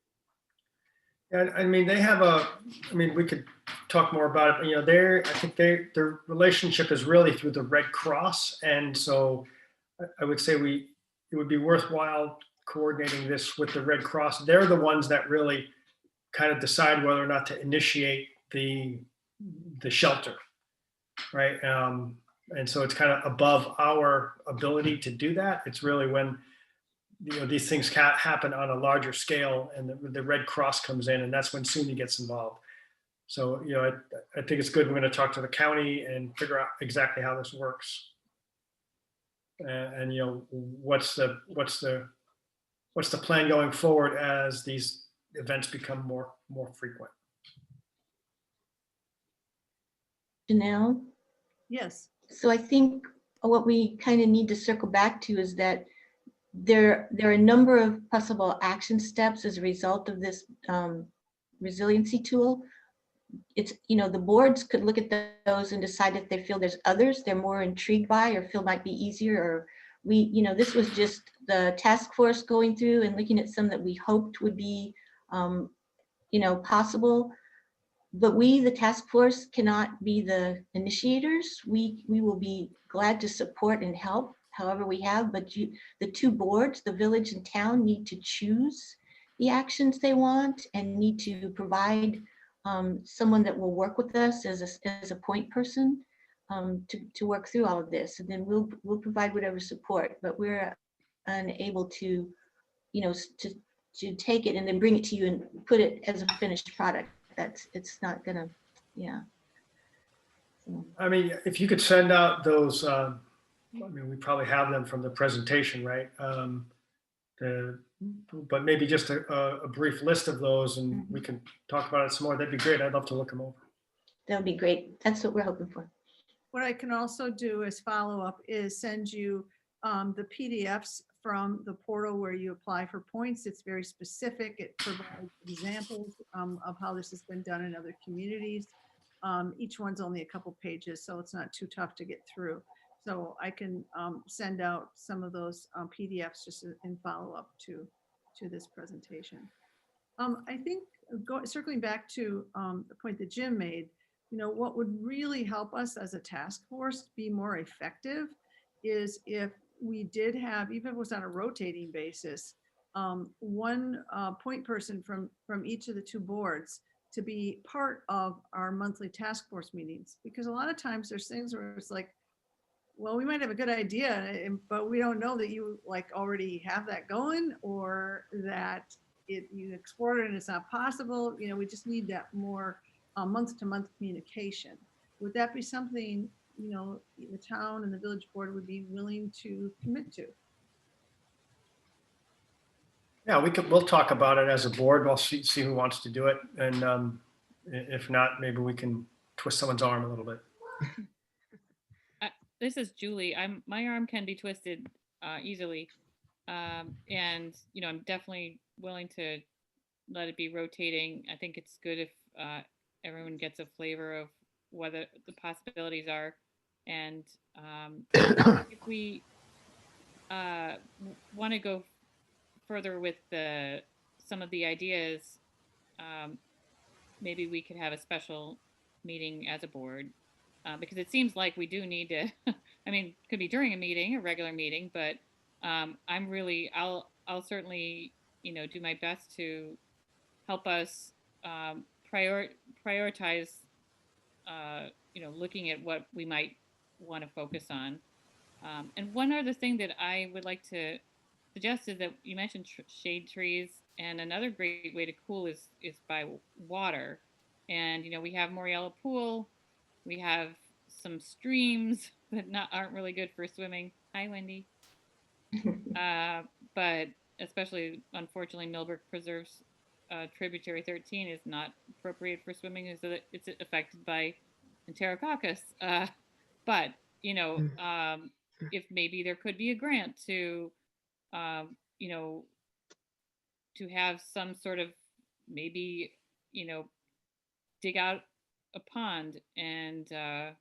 And I mean, they have I mean, we could talk more about it, but, you know, I think their relationship is really through the Red Cross. And so I would say it would be worthwhile coordinating this with the Red Cross. They're the ones that really kind of decide whether or not to initiate the shelter, right? And so it's kind of above our ability to do that. It's really when, you know, these things happen on a larger scale and the Red Cross comes in, and that's when SUNY gets involved. So, you know, I think it's good. We're going to talk to the county and figure out exactly how this works. And you know, what's the plan going forward as these events become more frequent? Janelle? Yes. So I think what we kind of need to circle back to is that there are a number of possible action steps as a result of this resiliency tool. It's, you know, the boards could look at those and decide if they feel there's others they're more intrigued by or feel might be easier, or you know, this was just the task force going through and looking at some that we hoped would be, you know, possible. But we, the task force, cannot be the initiators. We will be glad to support and help however we have, but the two boards, the village and town, need to choose the actions they want and need to provide someone that will work with us as a point person to work through all of this. And then we'll provide whatever support, but we're unable to, you know, to take it and then bring it to you and put it as a finished product. It's not gonna, yeah. So. I mean, if you could send out those, I mean, we probably have them from the presentation, right? But maybe just a brief list of those, and we can talk about it some more. That'd be great. I'd love to look them over. That would be great. That's what we're hoping for. What I can also do as follow-up is send you the PDFs from the portal where you apply for points. It's very specific. It provides examples of how this has been done in other communities. Each one's only a couple pages, so it's not too tough to get through. So I can send out some of those PDFs just in follow-up to this presentation. I think circling back to the point that Jim made, you know, what would really help us as a task force be more effective is if we did have, even if it was on a rotating basis, one point person from each of the two boards to be part of our monthly task force meetings. Because a lot of times there's things where it's like, well, we might have a good idea, but we don't know that you like already have that going, or that you explored it and it's not possible. You know, we just need that more month-to-month communication. Would that be something, you know, the town and the village board would be willing to commit to? Yeah, we'll talk about it as a board. We'll see who wants to do it. And if not, maybe we can twist someone's arm a little bit. This is Julie. My arm can be twisted easily. And, I'm definitely willing to let it be rotating. I think it's good if everyone gets a flavor of what the possibilities are. And if we want to go further with some of the ideas, maybe we could have a special meeting as a board, because it seems like we do need to, I mean, it could be during a meeting, a regular meeting, but I'll certainly, do my best to help us prioritize, looking at what we might want to focus on. And one other thing that I would like to suggest is that you mentioned shade trees, and another great way to cool is by water. And we have Moriella Pool, we have some streams that aren't really good for swimming. Hi, Wendy. But especially, unfortunately, Millbrook Preserve's tributary 13 is not appropriate for swimming, so that it's affected by Enterococcus. But if maybe there could be a grant to, to have some sort of maybe, dig out a pond and or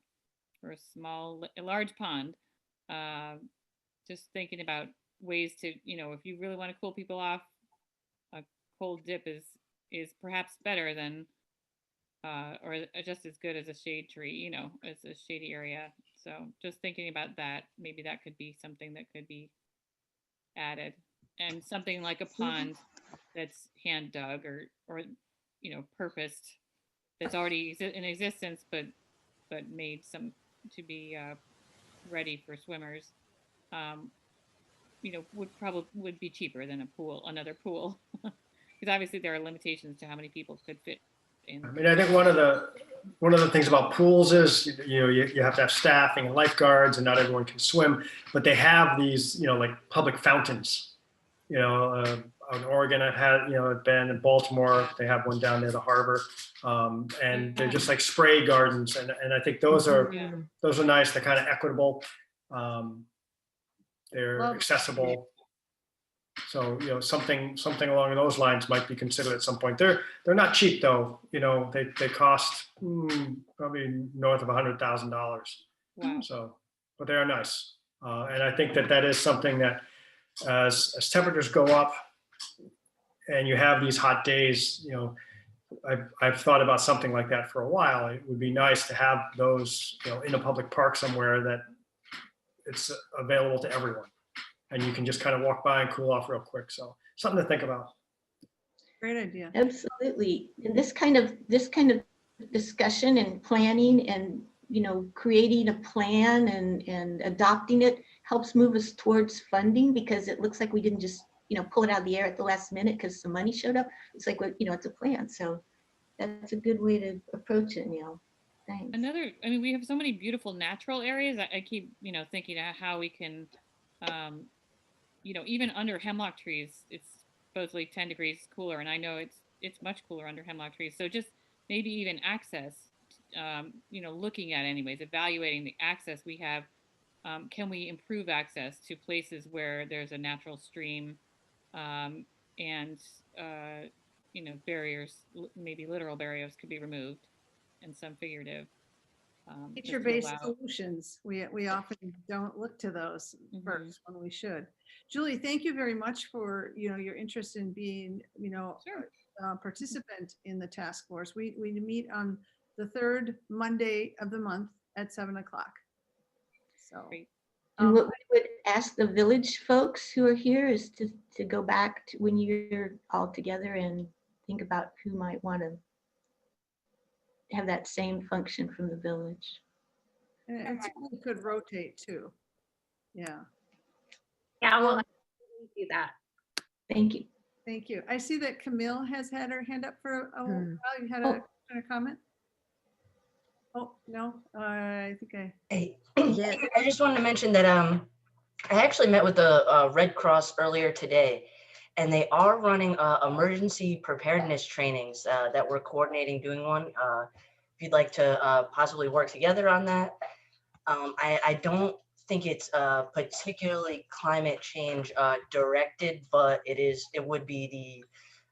a large pond. Just thinking about ways to, if you really want to cool people off, a cold dip is perhaps better than or just as good as a shade tree, as a shady area. So just thinking about that, maybe that could be something that could be added, and something like a pond that's hand dug or purposed, that's already in existence, but made to be ready for swimmers. Would be cheaper than another pool, because obviously there are limitations to how many people could fit in. I mean, I think one of the things about pools is, you have to have staffing and lifeguards, and not everyone can swim, but they have these, like public fountains. Out in Oregon, I've been in Baltimore, they have one down near the harbor, and they're just like spray gardens, and I think those are nice. They're kind of equitable. They're accessible. So, something along those lines might be considered at some point. They're not cheap though. They cost probably north of $100,000. Wow. So, but they are nice. And I think that is something that as temperatures go up and you have these hot days, I've thought about something like that for a while. It would be nice to have those, in a public park somewhere that it's available to everyone, and you can just kind of walk by and cool off real quick. So something to think about. Great idea. Absolutely. And this kind of discussion and planning and, creating a plan and adopting it helps move us towards funding, because it looks like we didn't just, pull it out of the air at the last minute because some money showed up. It's like, it's a plan. So that's a good way to approach it, Neil. Thanks. We have so many beautiful natural areas. I keep, thinking of how we can, even under hemlock trees, it's supposedly 10 degrees cooler. And I know it's much cooler under hemlock trees. So just maybe even access, looking at evaluating the access we have. Can we improve access to places where there's a natural stream, and, barriers, maybe literal barriers could be removed, and some figurative. Nature-based solutions. We often don't look to those first when we should. Julie, thank you very much for your interest in being a participant in the task force. We meet on the third Monday of the month at 7 o'clock. So. Great. And what we would ask the village folks who are here is to go back to when you're all together and think about who might want to have that same function from the village. And it certainly could rotate too. Yeah. Yeah, we'll do that. Thank you. Thank you. I see that Camille has had her hand up for a while. You had a comment? Oh, no, I think I just wanted to mention that I actually met with the Red Cross earlier today, and they are running emergency preparedness trainings that we're coordinating doing one. If you'd like to possibly work together on that. I don't think it's particularly climate change directed, but it would be the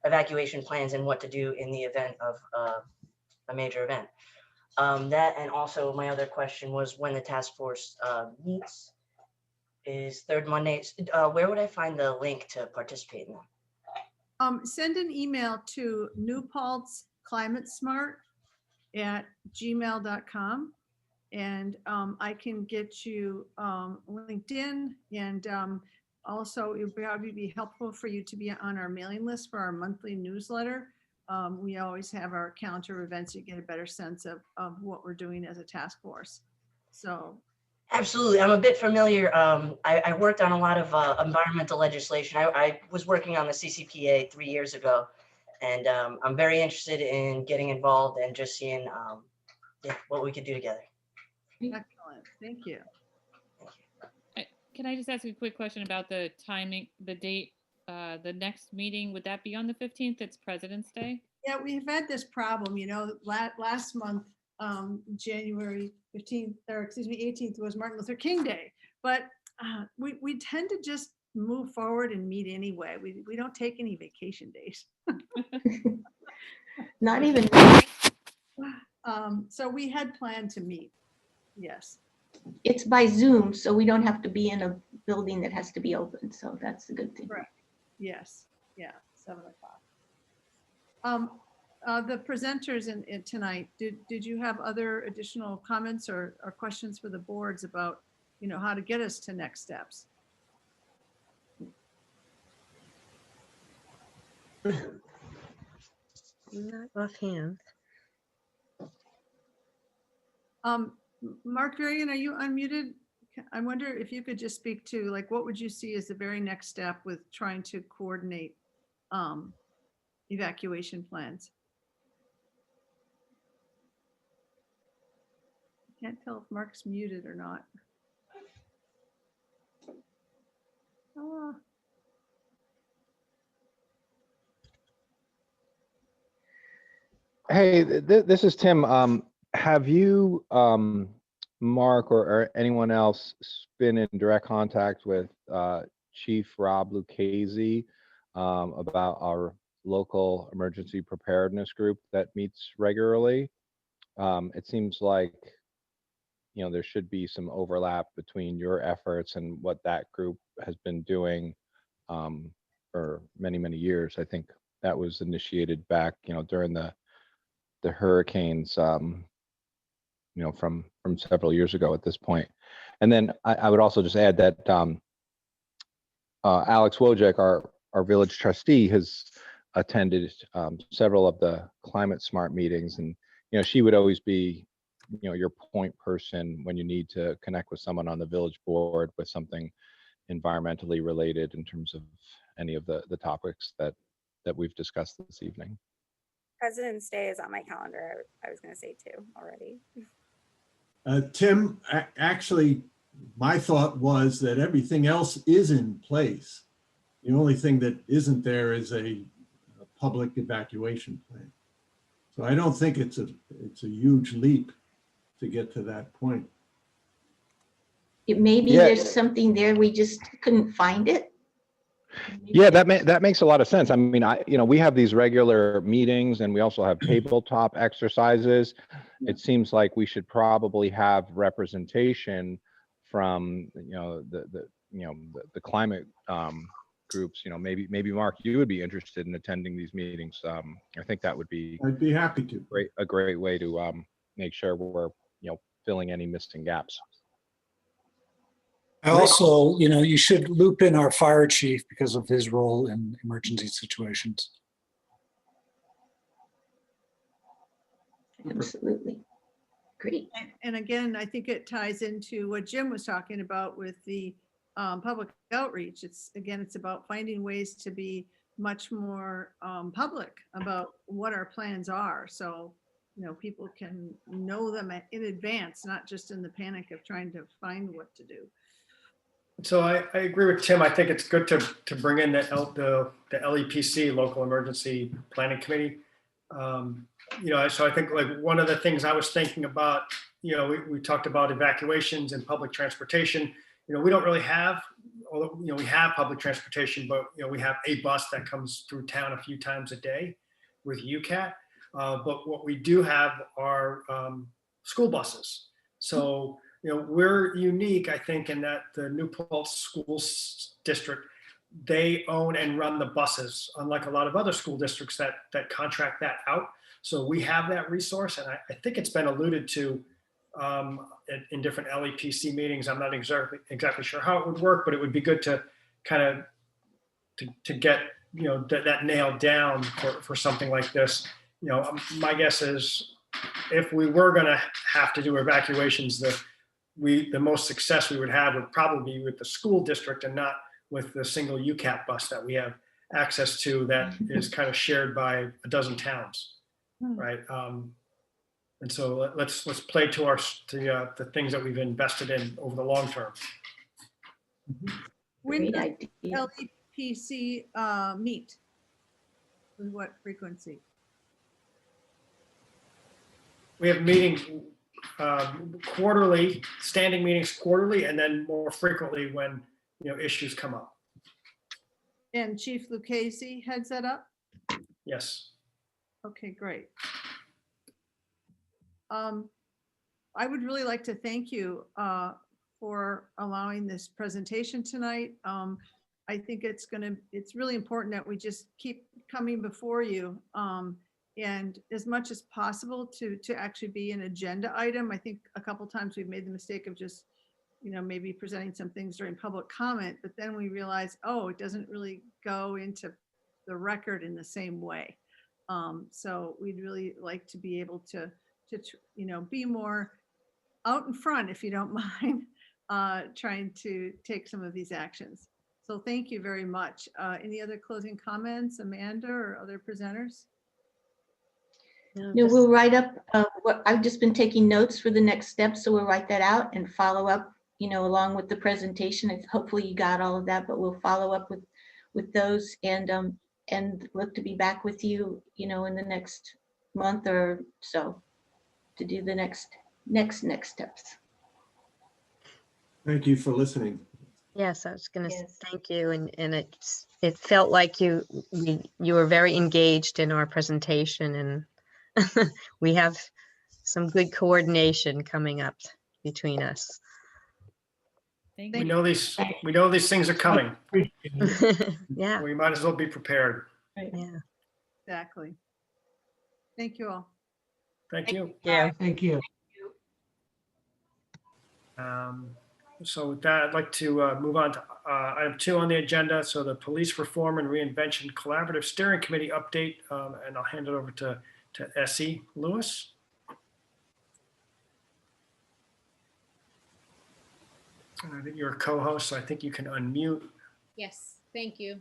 evacuation plans and what to do in the event of a major event. That, and also my other question was when the task force meets is third Monday. Where would I find the link to participate in that? Send an email to newpaltzclimatesmart@gmail.com. And I can get you LinkedIn, and also it would probably be helpful for you to be on our mailing list for our monthly newsletter. We always have our calendar events. You get a better sense of what we're doing as a task force. So. Absolutely. I'm a bit familiar. I worked on a lot of environmental legislation. I was working on the CCPA 3 years ago, and I'm very interested in getting involved and just seeing what we could do together. Excellent. Thank you. Can I just ask a quick question about the timing, the date, the next meeting? Would that be on the 15th? It's President's Day? Yeah, we've had this problem, last month, January 15th, or excuse me, 18th was Martin Luther King Day. But we tend to just move forward and meet anyway. We don't take any vacation days. Not even, So we had planned to meet. Yes. it's by Zoom, so we don't have to be in a building that has to be open. So that's the good thing. Correct. Yes. Yeah. 7:00. The presenters in tonight, did you have other additional comments or questions for the boards about, how to get us to next steps? Not offhand. Mark Varian, are you unmuted? I wonder if you could just speak to, like, what would you see as the very next step with trying to coordinate evacuation plans? Can't tell if Mark's muted or not. Hey, this is Tim. Have you, Mark or anyone else been in direct contact with Chief Rob Lucchese about our local emergency preparedness group that meets regularly? It seems like, there should be some overlap between your efforts and what that group has been doing for many, many years. I think that was initiated back, during the hurricanes, from several years ago at this point. And then I would also just add that Alex Wojcik, our village trustee, has attended several of the Climate Smart meetings, and she would always be your point person when you need to connect with someone on the village board with something environmentally related in terms of any of the topics that we've discussed this evening. President's Day is on my calendar. I was going to say too already. Tim, actually, my thought was that everything else is in place. The only thing that isn't there is a public evacuation plan. So I don't think it's a huge leap to get to that point. Maybe Yeah. there's something there, we just couldn't find it. Yeah, that makes a lot of sense. I mean, we have these regular meetings, and we also have tabletop exercises. It seems like we should probably have representation from the climate groups. Maybe Mark, you would be interested in attending these meetings. I think that would be I'd be happy to. a great way to make sure we're filling any missing gaps. I also, you should loop in our fire chief because of his role in emergency situations. Absolutely. Great. And again, I think it ties into what Jim was talking about with the public outreach. It's about finding ways to be much more public about what our plans are. So, people can know them in advance, not just in the panic of trying to find what to do. So I agree with Tim. I think it's good to bring in the LEPC, Local Emergency Planning Committee. So I think like one of the things I was thinking about, we talked about evacuations and public transportation. We don't really have, although, we have public transportation, but, we have a bus that comes through town a few times a day with UCAT. But what we do have are school buses. So, we're unique, I think, in that the New Paltz School District, they own and run the buses, unlike a lot of other school districts that contract that out. So we have that resource, and I think it's been alluded to in different LEPC meetings. I'm not exactly sure how it would work, but it would be good to kind of to get that nailed down for something like this. My guess is if we were going to have to do evacuations, the most success we would have would probably be with the school district and not with the single UCAT bus that we have access to that is kind of shared by a dozen towns, right? And so let's play to the things that we've invested in over the long term. When Great does idea. LEPC meet? With what frequency? We have meetings quarterly, standing meetings quarterly, and then more frequently when issues come up. And Chief Lucchese heads that up? Yes. Okay, great. I would really like to thank you for allowing this presentation tonight. I think it's really important that we just keep coming before you. And as much as possible to actually be an agenda item. I think a couple times we've made the mistake of just, maybe presenting some things during public comment, but then we realize, oh, it doesn't really go into the record in the same way. So we'd really like to be able to be more out in front, if you don't mind, trying to take some of these actions. So thank you very much. Any other closing comments, Amanda or other presenters? No, we'll write up what I've just been taking notes for the next step. So we'll write that out and follow up, along with the presentation. And hopefully you got all of that, but we'll follow up with those and look to be back with you, in the next month or so to do the next steps. Thank you for listening. Yes, I was going to Yes. thank you. And it felt like you were very engaged in our presentation, and we have some good coordination coming up between us. Thank We you. know these things are coming. Yeah, We might as well be prepared. yeah. Exactly. Thank you all. Thank you. Yeah. Thank you. So with that, I'd like to move on to item 2 on the agenda. So the Police Reform and Reinvention Collaborative Steering Committee update, and I'll hand it over to Essie Lewis. I think you're a co-host, so I think you can unmute. Yes, thank you.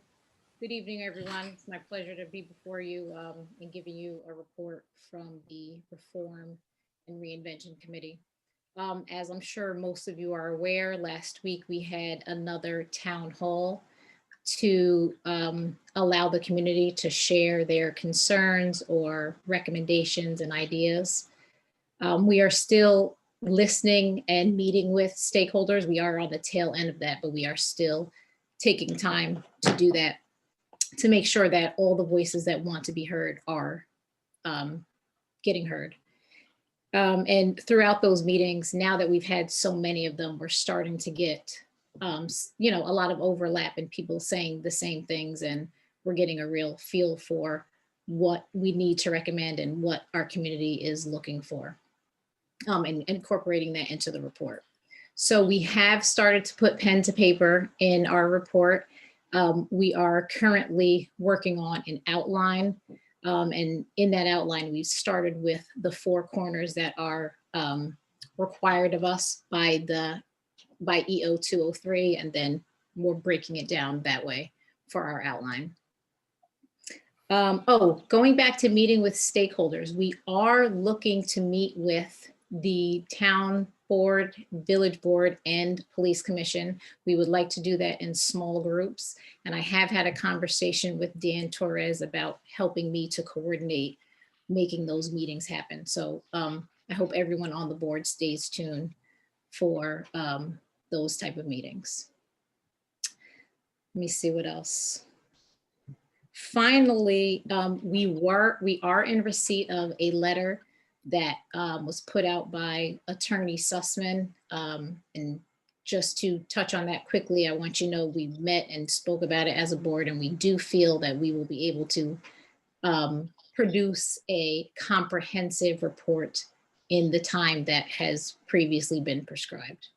Good evening, everyone. It's my pleasure to be before you and giving you a report from the Reform and Reinvention Committee. As I'm sure most of you are aware, last week we had another town hall to allow the community to share their concerns or recommendations and ideas. We are still listening and meeting with stakeholders. We are on the tail end of that, but we are still taking time to do that, to make sure that all the voices that want to be heard are getting heard. And throughout those meetings, now that we've had so many of them, we're starting to get, a lot of overlap and people saying the same things, and we're getting a real feel for what we need to recommend and what our community is looking for, and incorporating that into the report. So we have started to put pen to paper in our report. We are currently working on an outline. And in that outline, we started with the 4 corners that are required of us by EO 203, and then we're breaking it down that way for our outline. Going back to meeting with stakeholders, we are looking to meet with the town board, village board, and police commission. We would like to do that in small groups. And I have had a conversation with Dan Torres about helping me to coordinate making those meetings happen. So I hope everyone on the board stays tuned for those type of meetings. Let me see what else. Finally, we are in receipt of a letter that was put out by Attorney Sussman. And just to touch on that quickly, I want you to know we met and spoke about it as a board, and we do feel that we will be able to produce a comprehensive report in the time that has previously been prescribed.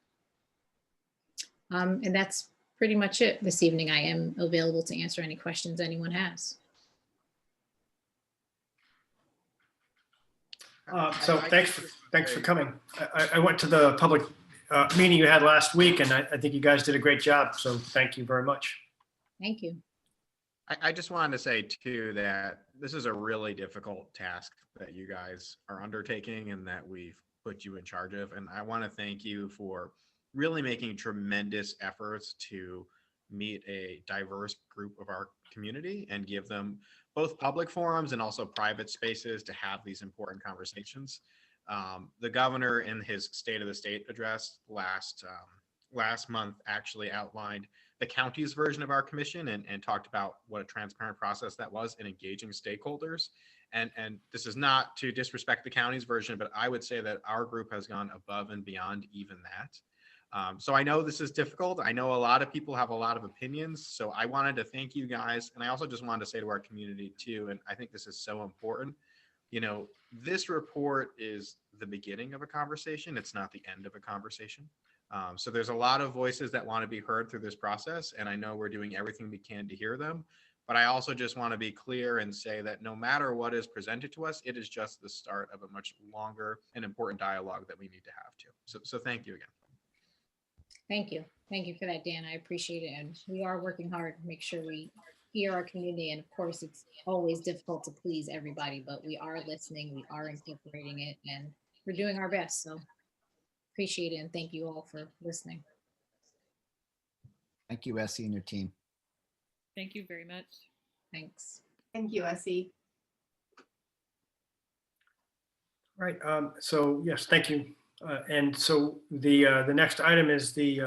And that's pretty much it this evening. I am available to answer any questions anyone has. So thanks for coming. I went to the public meeting you had last week, and I think you guys did a great job. So thank you very much. Thank you. I just wanted to say too that this is a really difficult task that you guys are undertaking and that we've put you in charge of. And I want to thank you for really making tremendous efforts to meet a diverse group of our community and give them both public forums and also private spaces to have these important conversations. The governor in his State of the State address last month actually outlined the county's version of our commission and talked about what a transparent process that was in engaging stakeholders. And this is not to disrespect the county's version, but I would say that our group has gone above and beyond even that. So I know this is difficult. I know a lot of people have a lot of opinions. So I wanted to thank you guys. And I also just wanted to say to our community too, and I think this is so important, you know, this report is the beginning of a conversation. It's not the end of a conversation. So there's a lot of voices that want to be heard through this process. And I know we're doing everything we can to hear them. But I also just want to be clear and say that no matter what is presented to us, it is just the start of a much longer and important dialogue that we need to have too. So thank you again. Thank you. Thank you for that, Dan. I appreciate it. And we are working hard to make sure we hear our community. And of course, it's always difficult to please everybody, but we are listening, we are incorporating it, and we're doing our best. So appreciate it. And thank you all for listening. Thank you, Essie and your team. Thank you very much. Thanks. Thank you, Essie. Right. So yes, thank you. And so the next item is the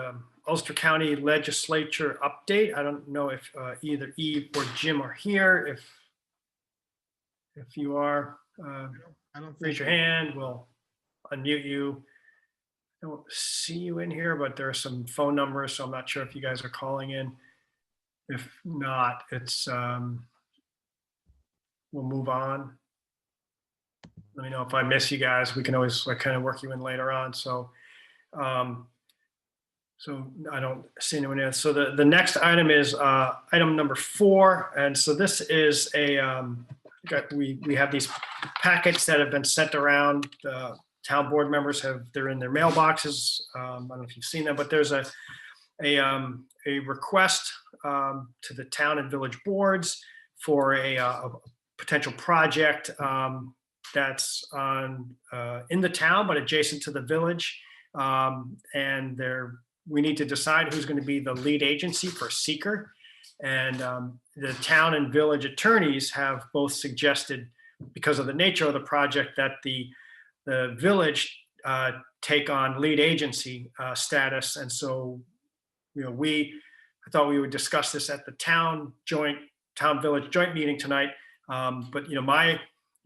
Ulster County Legislature update. I don't know if either Eve or Jim are here. If you are, I don't raise your hand. We'll unmute you. I don't see you in here, but there are some phone numbers, so I'm not sure if you guys are calling in. If not, it's we'll move on. Let me know if I miss you guys. We can always kind of work you in later on. So, so I don't see anyone else. So the next item is item number 4. And so this is a, we have these packets that have been sent around. Town board members they're in their mailboxes. I don't know if you've seen them, but there's a request to the town and village boards for a potential project that's on in the town but adjacent to the village, and we need to decide who's going to be the lead agency for seeker. And the town and village attorneys have both suggested, because of the nature of the project, that the village take on lead agency status. And so, you know, I thought we would discuss this at the town village joint meeting tonight. But, you know, my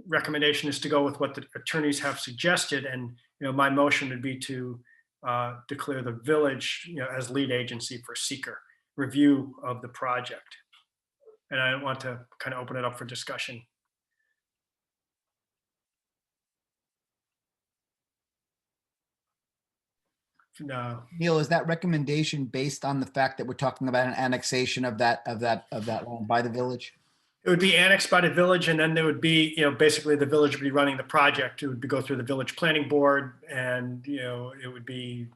recommendation is to go with what the attorneys have suggested. And, you know, my motion would be to declare the village, you know, as lead agency for seeker review of the project. And I want to kind of open it up for discussion. No. Neil, is that recommendation based on the fact that we're talking about an annexation of that land by the village? It would be annexed by the village, and then there would be, you know, basically the village would be running the project. It would go through the village planning board, and, you know, it would be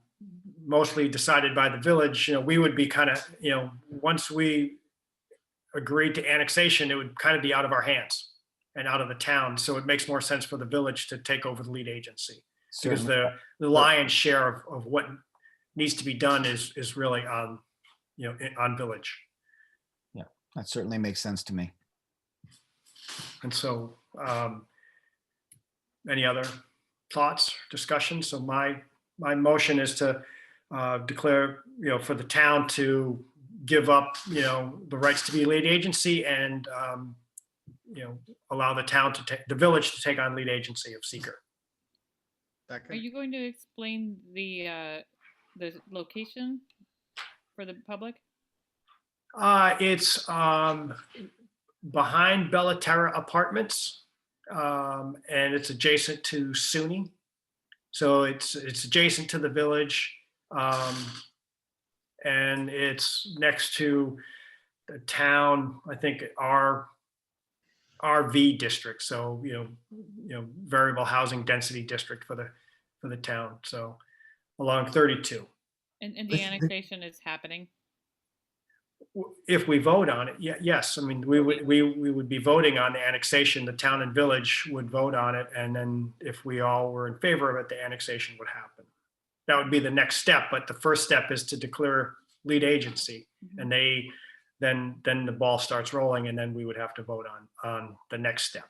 mostly decided by the village. You know, we would be kind of, you know, once we agreed to annexation, it would kind of be out of our hands and out of the town. So it makes more sense for the village to take over the lead agency. because Certainly. the lion's share of what needs to be done is really on, on Village. Yeah, that certainly makes sense to me. And so, any other thoughts, discussions? So my motion is to declare, for the town to give up, the rights to be lead agency and, allow the town to take, the village to take on lead agency of seeker. Are you going to explain the location for the public? It's behind Bella Terra Apartments, and it's adjacent to SUNY. So it's adjacent to the village, and it's next to the town, I think, our RV district. So, variable housing density district for the town. So along 32. And the annexation is happening? If we vote on it, yes. I mean, we would be voting on the annexation. The town and village would vote on it. And then if we all were in favor of it, the annexation would happen. That would be the next step. But the first step is to declare lead agency. And then the ball starts rolling, and then we would have to vote on the next step.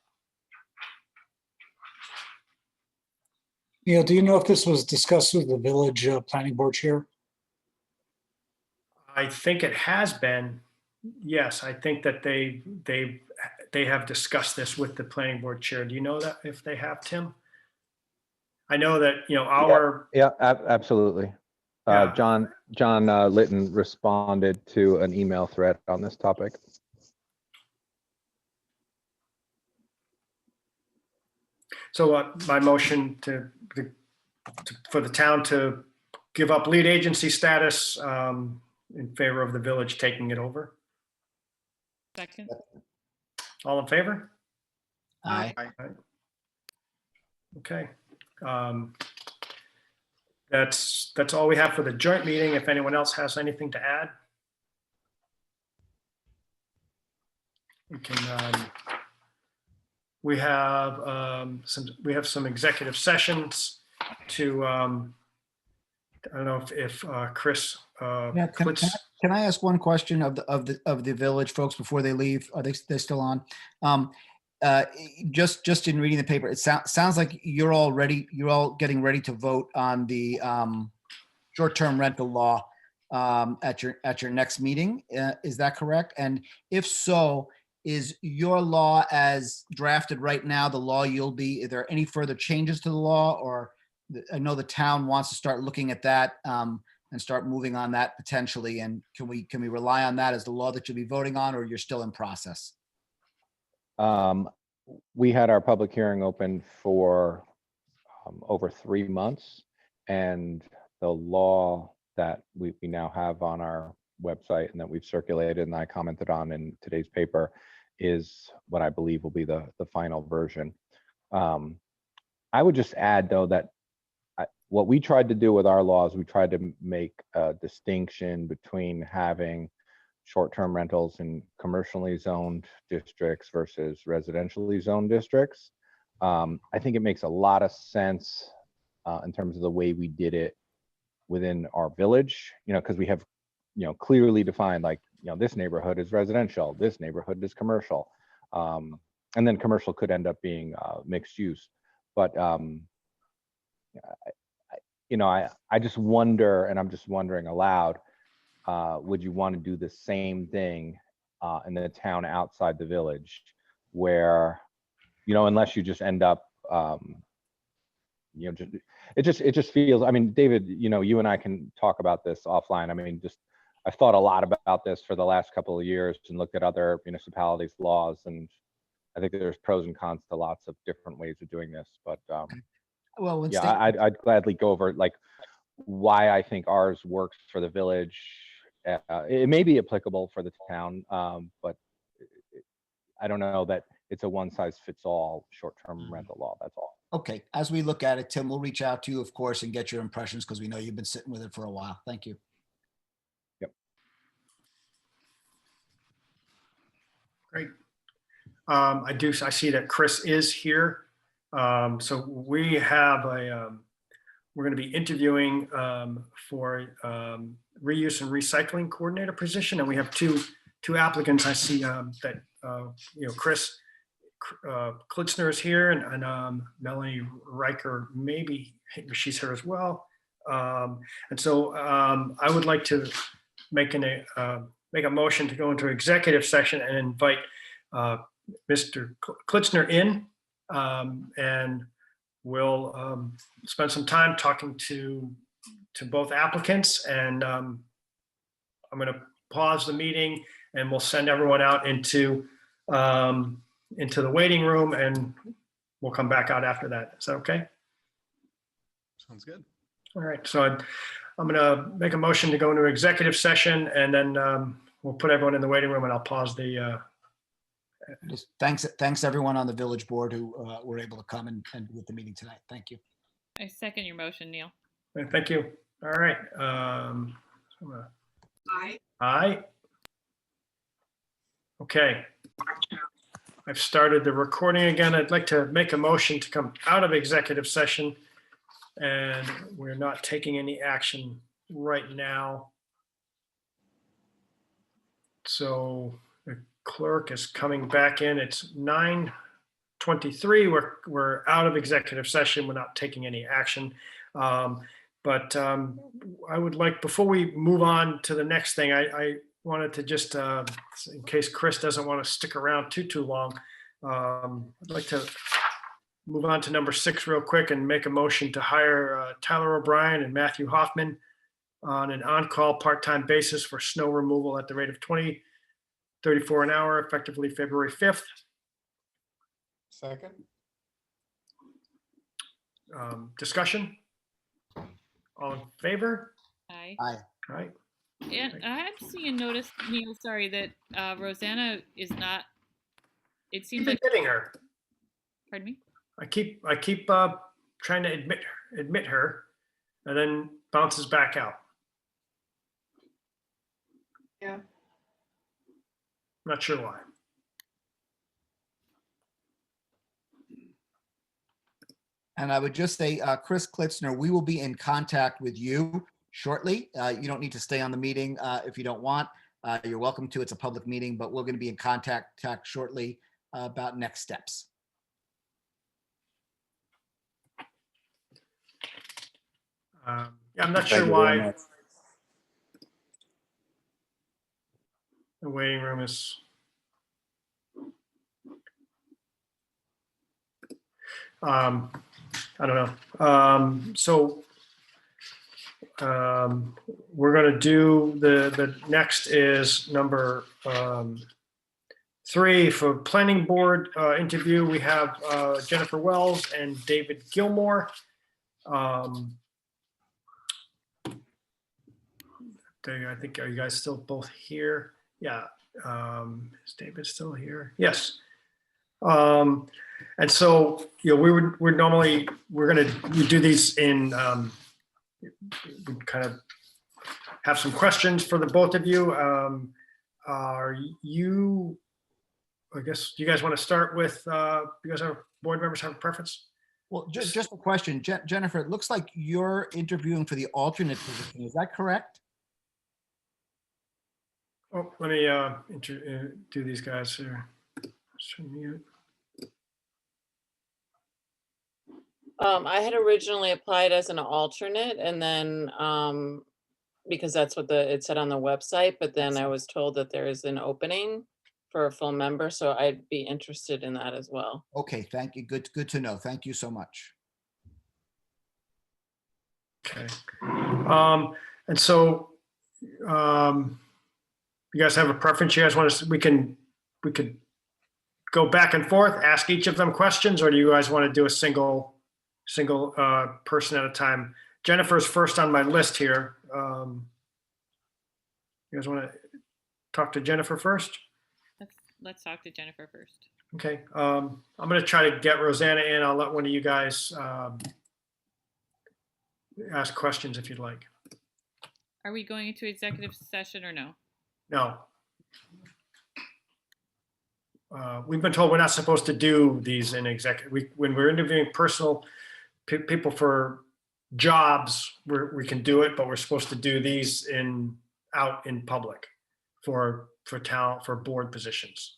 Neil, do you know if this was discussed with the village planning board chair? I think it has been. Yes, I think that they have discussed this with the planning board chair. Do you know that if they have, Tim? I know that, our. Yeah, absolutely. Yeah. John Litton responded to an email thread on this topic. So my motion for the town to give up lead agency status in favor of the village taking it over. Second. All in favor? Aye. Okay. That's all we have for the joint meeting. If anyone else has anything to add. We can, we have some executive sessions to, I don't know if Chris. Yeah, can I ask one question of the village folks before they leave? Are they still on? Just in reading the paper, it sounds like you're all getting ready to vote on the short-term rental law at your next meeting. Is that correct? And if so, is your law as drafted right now the law are there any further changes to the law, or I know the town wants to start looking at that and start moving on that potentially, and can we rely on that as the law that you'll be voting on, or you're still in process? We had our public hearing open for over 3 months, and the law that we now have on our website and that we've circulated and I commented on in today's paper is what I believe will be the final version. I would just add, though, that what we tried to do with our laws, we tried to make a distinction between having short-term rentals in commercially zoned districts versus residentially zoned districts. I think it makes a lot of sense in terms of the way we did it within our village, because we have, clearly defined, like, this neighborhood is residential, this neighborhood is commercial. And then commercial could end up being mixed use. But, I just wonder, and I'm just wondering aloud, would you want to do the same thing in the town outside the village, where, unless you just end up, it just feels. I mean, David, you and I can talk about this offline. I mean, I've thought a lot about this for the last couple of years and looked at other municipalities' laws, and I think there's pros and cons to lots of different ways of doing this. But Well, yeah, I'd gladly go over like why I think ours works for the village. It may be applicable for the town, but I don't know that it's a one-size-fits-all short-term rental law. That's all. Okay, as we look at it, Tim, we'll reach out to you, of course, and get your impressions, because we know you've been sitting with it for a while. Thank you. Yep. Great. I see that Chris is here. So we have we're going to be interviewing for reuse and recycling coordinator position, and we have two applicants. I see that Chris Klitzner is here, and Melanie Riker, maybe she's here as well. And so I would like to make a motion to go into executive session and invite Mr. Klitzner in, and we'll spend some time talking to both applicants. And I'm going to pause the meeting, and we'll send everyone out into the waiting room, and we'll come back out after that. Is that okay? Sounds good. All right. So I'm going to make a motion to go into executive session, and then we'll put everyone in the waiting room, and I'll pause the. Just thanks everyone on the village board who were able to come and do the meeting tonight. Thank you. I second your motion, Neil. Thank you. All right. Aye. Aye. Okay. I've started the recording again. I'd like to make a motion to come out of executive session, and we're not taking any action right now. So the clerk is coming back in. It's 9:23. We're out of executive session. We're not taking any action. But I would like, before we move on to the next thing, I wanted to just, in case Chris doesn't want to stick around too long, I'd like to move on to number 6 real quick and make a motion to hire Tyler O'Brien and Matthew Hoffman on an on-call part-time basis for snow removal at the rate of $20.34 an hour, effectively February 5th. Second. Discussion? All in favor? Aye. Aye. All right. And I'm seeing a notice, Neil, sorry, that Rosanna is not, it seems Keep like, admitting her. pardon me? I keep trying to admit her, and then bounces back out. Yeah. Not sure why. And I would just say, Chris Klitzner, we will be in contact with you shortly. You don't need to stay on the meeting if you don't want. You're welcome to. It's a public meeting, but we're going to be in contact shortly about next steps. Yeah, I'm not Thank sure you very why much. the waiting room is. I don't know. So we're going to do the next is number 3 for planning board interview. We have Jennifer Wells and David Gilmore. I think, are you guys still both here? Yeah. Is David still here? Yes. And so, we're normally, we do these in, we kind of have some questions for the both of you. Are you, I guess, do you guys want to start with, you guys have, board members have a preference? Well, just a question, Jennifer, it looks like you're interviewing for the alternate position. Is that correct? Oh, let me do these guys here. Mute. I had originally applied as an alternate, and then because that's what it said on the website, but then I was told that there is an opening for a full member, so I'd be interested in that as well. Okay, thank you. Good to know. Thank you so much. Okay. And so you guys have a preference? You guys want to, we could go back and forth, ask each of them questions, or do you guys want to do a single person at a time? Jennifer's first on my list here. You guys want to talk to Jennifer first? Let's talk to Jennifer first. Okay. I'm going to try to get Rosanna in. I'll let one of you guys ask questions if you'd like. Are we going into executive session or no? No. We've been told we're not supposed to do these in executive. When we're interviewing personal people for jobs, we can do it, but we're supposed to do these out in public for town, for board positions.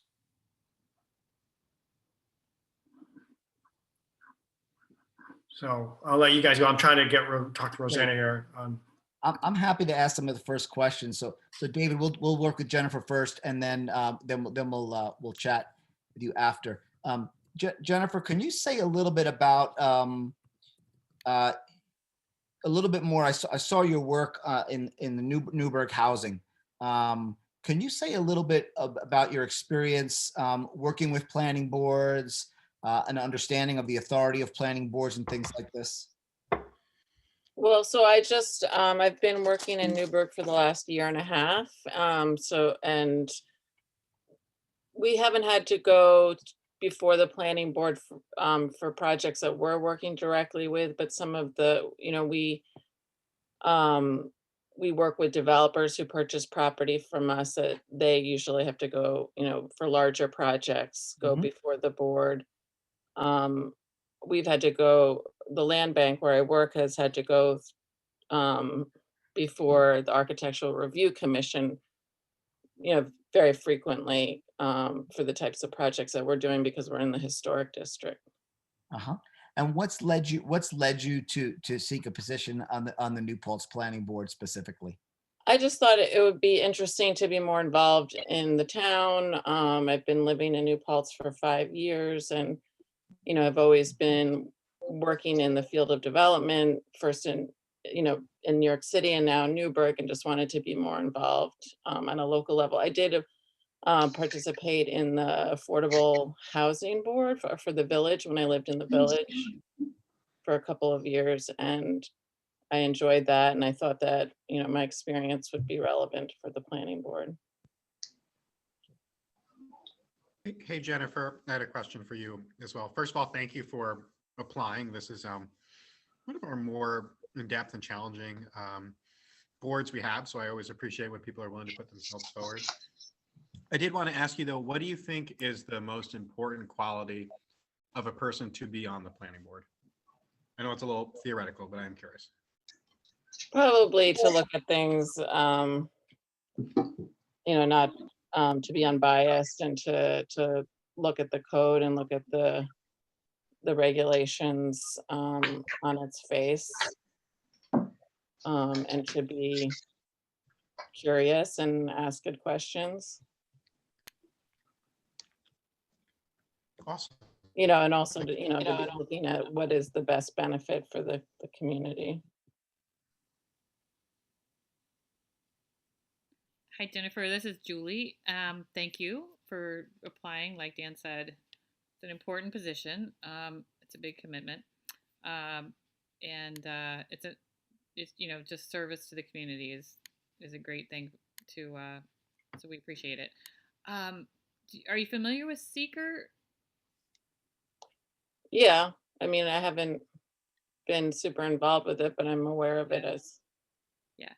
So I'll let you guys go. I'm trying to talk to Rosanna here. I'm happy to ask some of the first questions. So David, we'll work with Jennifer first, and then we'll chat with you after. Jennifer, can you say a little bit about a little bit more? I saw your work in the Newburgh housing. Can you say a little bit about your experience working with planning boards, an understanding of the authority of planning boards and things like this? Well, so I've been working in Newburgh for the last year and a half. And we haven't had to go before the planning board for projects that we're working directly with, but some of the, we work with developers who purchase property from us that they usually have to go, for larger projects, go before the board. We've had to go, the land bank where I work has had to go before the Architectural Review Commission, very frequently for the types of projects that we're doing because we're in the historic district. And what's led you to seek a position on the New Paltz Planning Board specifically? I just thought it would be interesting to be more involved in the town. I've been living in New Paltz for 5 years, and I've always been working in the field of development, first in New York City and now Newburgh, and just wanted to be more involved on a local level. I did participate in the Affordable Housing Board for the village when I lived in the village for a couple of years, and I enjoyed that, and I thought that my experience would be relevant for the planning board. Hey, Jennifer, I had a question for you as well. First of all, thank you for applying. This is one of our more in-depth and challenging boards we have, so I always appreciate when people are willing to put themselves forward. I did want to ask you though, what do you think is the most important quality of a person to be on the planning board? I know it's a little theoretical, but I'm curious. Probably to look at things, not to be unbiased, and to look at the code and look at the regulations on its face, and to be curious and ask good questions. Awesome. And also to be looking at what is the best benefit for the community. Hi, Jennifer, this is Julie. Thank you for applying. Like Dan said, it's an important position. It's a big commitment. And it's just service to the community is a great thing to, so we appreciate it. Are you familiar with Seeker? Yeah, I mean, I haven't been super involved with it, but I'm aware of it as. Yeah.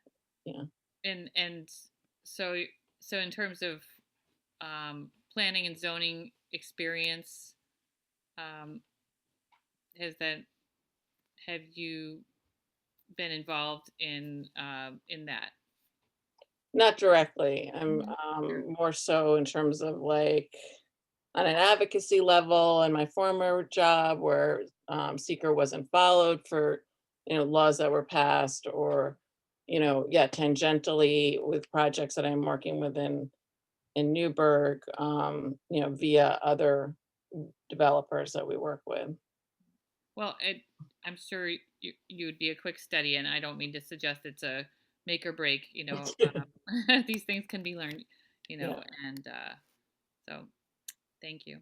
And so in terms of planning and zoning experience, have you been involved in that? Not directly. I'm more so in terms of like on an advocacy level in my former job where Seeker wasn't followed for laws that were passed, or tangentially with projects that I'm working with in Newburgh, via other developers that we work with. Well, I'm sure you would be a quick study, and I don't mean to suggest it's a make or break. These things can be learned, and so thank you.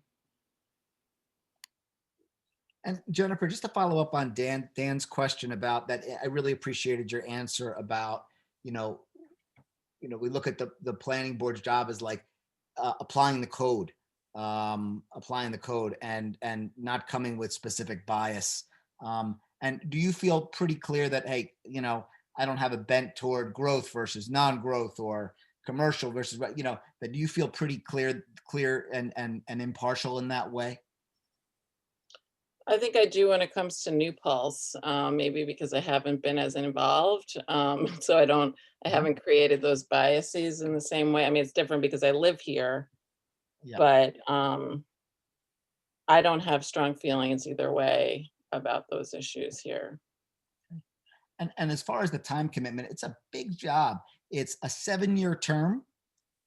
And Jennifer, just to follow up on Dan's question about that, I really appreciated your answer about, we look at the planning board's job as like applying the code and not coming with specific bias. And do you feel pretty clear that, hey, I don't have a bent toward growth versus non-growth or commercial versus, that you feel pretty clear and impartial in that way? I think I do when it comes to New Paltz, maybe because I haven't been as involved. So I haven't created those biases in the same way. I mean, it's different because I live here, Yeah. but I don't have strong feelings either way about those issues here. And as far as the time commitment, it's a big job. It's a 7-year term.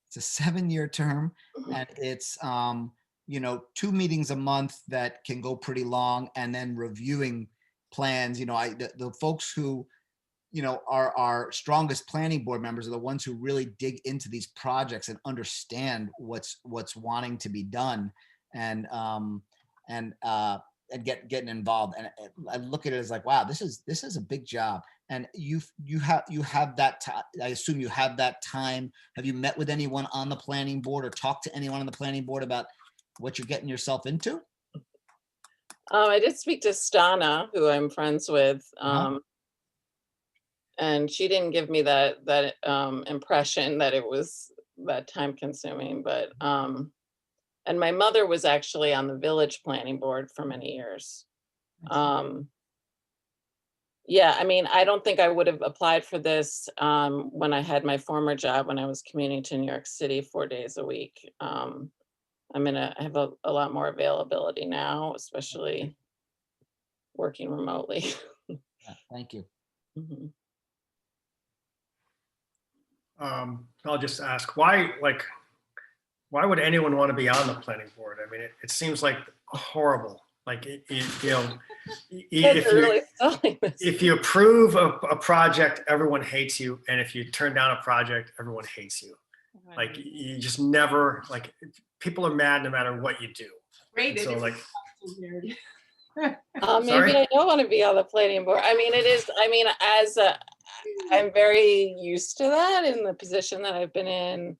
It's a 7-year term, and it's 2 meetings a month that can go pretty long, and then reviewing plans. The folks who are our strongest planning board members are the ones who really dig into these projects and understand what's wanting to be done, and getting involved. And I look at it as like, wow, this is a big job. And you have that time. I assume you have that time. Have you met with anyone on the planning board or talked to anyone on the planning board about what you're getting yourself into? I did speak to Stana, who I'm friends with, and she didn't give me that impression that it was that time consuming. But and my mother was actually on the village planning board for many years. Yeah, I mean, I don't think I would have applied for this when I had my former job, when I was commuting to New York City 4 days a week. I have a lot more availability now, especially working remotely. Yeah, thank you. Mhm. I'll just ask, why would anyone want to be on the planning board? I mean, it seems like horrible. Like, if you approve a project, everyone hates you. And if you turn down a project, everyone hates you. Like, you just never, like, people are mad no matter what you do. So, like, maybe Sorry? I don't want to be on the planning board. I mean, I'm very used to that in the position that I've been in.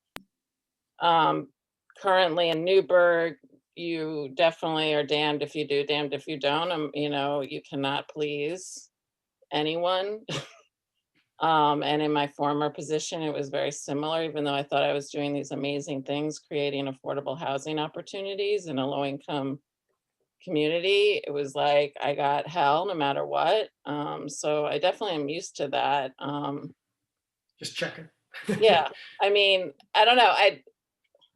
Currently in Newburgh, you definitely are damned if you do, damned if you don't. You cannot please anyone. And in my former position, it was very similar, even though I thought I was doing these amazing things, creating affordable housing opportunities in a low-income community. It was like I got hell no matter what. So I definitely am used to that. Just checking. Yeah, I mean, I don't know.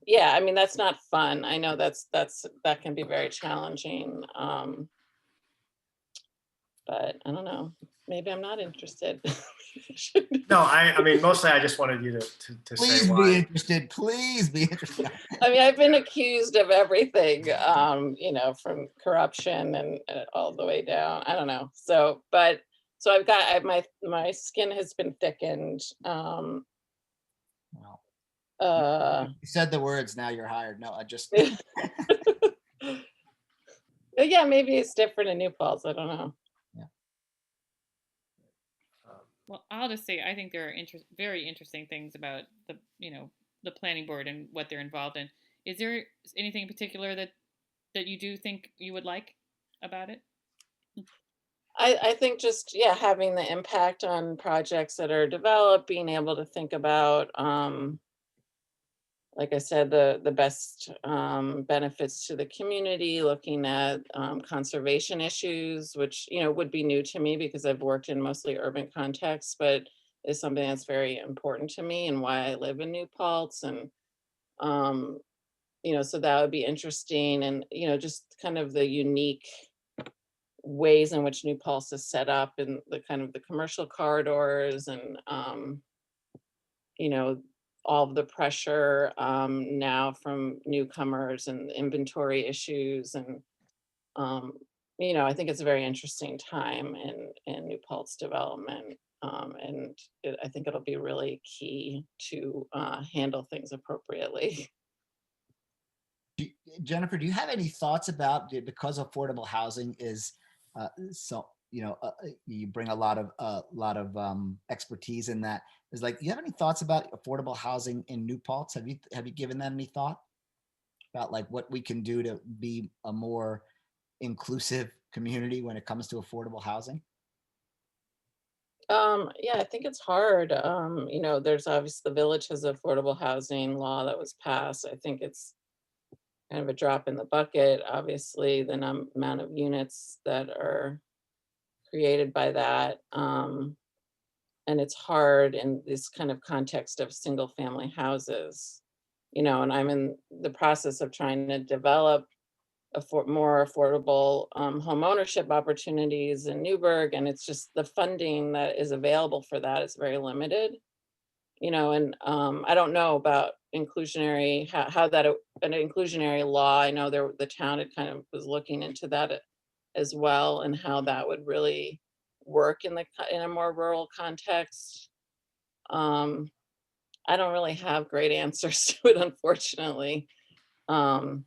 Yeah, I mean, that's not fun. I know that can be very challenging. But I don't know. Maybe I'm not interested. No, I mean, mostly I just wanted you to Please say be why. interested. Please be interested. I mean, I've been accused of everything, from corruption and all the way down. I don't know. So I've got my skin has been thickened. You said the words, now you're hired. No, I just. Yeah, maybe it's different in New Paltz. I don't know. Well, I'll just say I think there are very interesting things about the planning board and what they're involved in. Is there anything in particular that you do think you would like about it? I think just having the impact on projects that are developed, being able to think about like I said, the best benefits to the community, looking at conservation issues, which would be new to me because I've worked in mostly urban contexts, but is something that's very important to me and why I live in New Paltz. And so that would be interesting, and just kind of the unique ways in which New Paltz is set up, and the kind of the commercial corridors, and all of the pressure now from newcomers and inventory issues. And, I think it's a very interesting time in New Paltz development. And I think it'll be really key to handle things appropriately. Jennifer, do you have any thoughts about, because affordable housing is you bring a lot of expertise in that. Is like, you have any thoughts about affordable housing in New Paltz? Have you given that any thought about like what we can do to be a more inclusive community when it comes to affordable housing? Yeah, I think it's hard. There's obviously the village has affordable housing law that was passed. I think it's kind of a drop in the bucket. Obviously, the amount of units that are created by that. And it's hard in this kind of context of single family houses, and I'm in the process of trying to develop more affordable home ownership opportunities in Newburgh. And it's just the funding that is available for that is very limited, and I don't know about inclusionary, how that an inclusionary law. I know the town had kind of was looking into that as well, and how that would really work in a more rural context. I don't really have great answers to it, unfortunately. Yeah.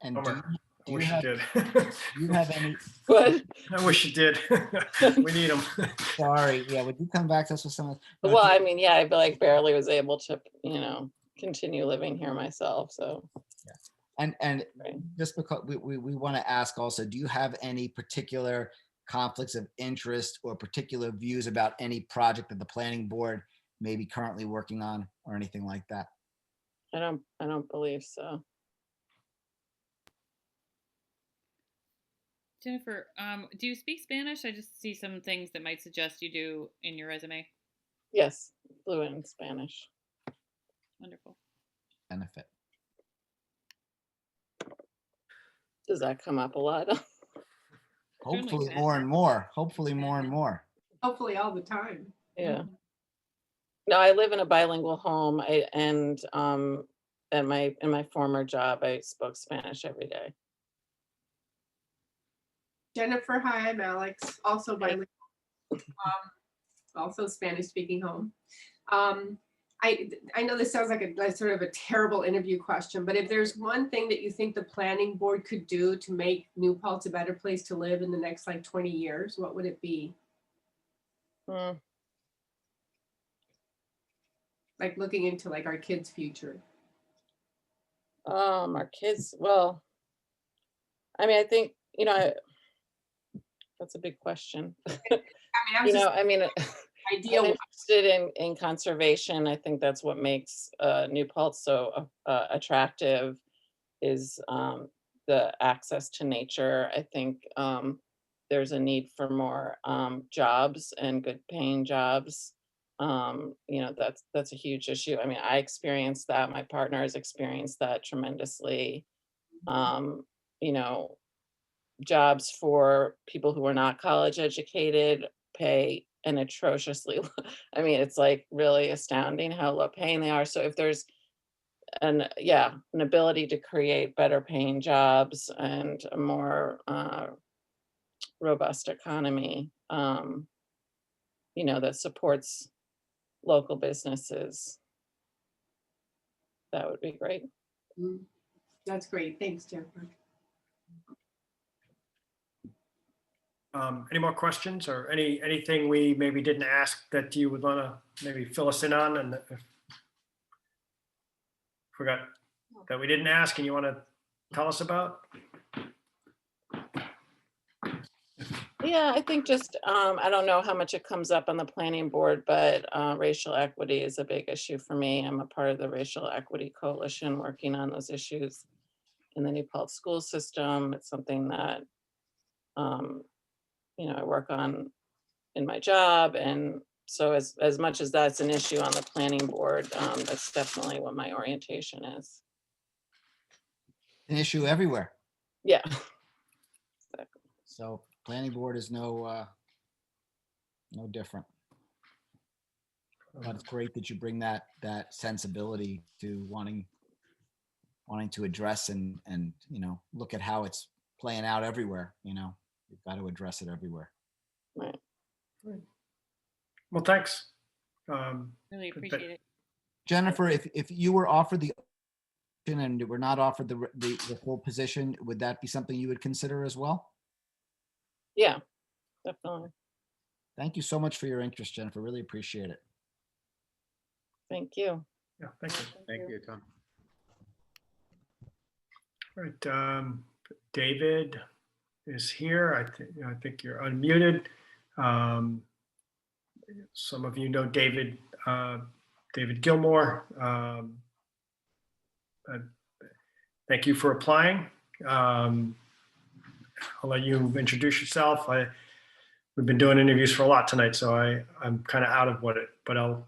And Bummer. I do you wish you have, did. do you have any, What? I wish you did. We need them. sorry, yeah, would you come back to us with some? Well, I mean, yeah, I like barely was able to, continue living here myself. So. And Right. just because we want to ask also, do you have any particular conflicts of interest or particular views about any project that the planning board may be currently working on or anything like that? I don't believe so. Jennifer, do you speak Spanish? I just see some things that might suggest you do in your resume. Yes, fluent in Spanish. Wonderful. Benefit. Does that come up a lot? Hopefully can. more and more, hopefully more and more. Hopefully all the time. Yeah. No, I live in a bilingual home, and in my former job, I spoke Spanish every day. Jennifer, hi, I'm Alex, also bilingual, also Spanish speaking home. I know this sounds like a sort of a terrible interview question, but if there's one thing that you think the planning board could do to make New Paltz a better place to live in the next like 20 years, what would it be? Like looking into like our kids' future. Our kids, well, I mean, I think, that's a big question. I mean, I'm interested in conservation. I think that's what makes New Paltz so attractive, is the access to nature. I think there's a need for more jobs and good paying jobs. That's a huge issue. I mean, I experienced that. My partner has experienced that tremendously. Jobs for people who are not college educated pay an atrociously, I mean, it's like really astounding how low paying they are. So if there's an ability to create better paying jobs and a more robust economy, that supports local businesses, that would be great. That's great. Thanks, Jennifer. Any more questions or anything we maybe didn't ask that you would want to maybe fill us in on, and if forgot that we didn't ask and you want to tell us about? Yeah, I think just, I don't know how much it comes up on the planning board, but racial equity is a big issue for me. I'm a part of the Racial Equity Coalition working on those issues in the New Paltz school system. It's something that, I work on in my job. And so as much as that's an issue on the planning board, that's definitely what my orientation is. An issue everywhere. Yeah. So planning board is no different. But it's great that you bring that sensibility to wanting to address and look at how it's playing out everywhere. You've got to address it everywhere. Right. Well, thanks. Really appreciate it. Jennifer, if you were offered the option and were not offered the full position, would that be something you would consider as well? Yeah, definitely. Thank you so much for your interest, Jennifer. Really appreciate it. Thank you. Yeah, thank you. Thank you, Tom. All right, David is here. I think you're unmuted. Some of you know David David Gilmore. Thank you for applying. I'll let you introduce yourself. We've been doing interviews for a lot tonight, so I'm kind of out of but I'll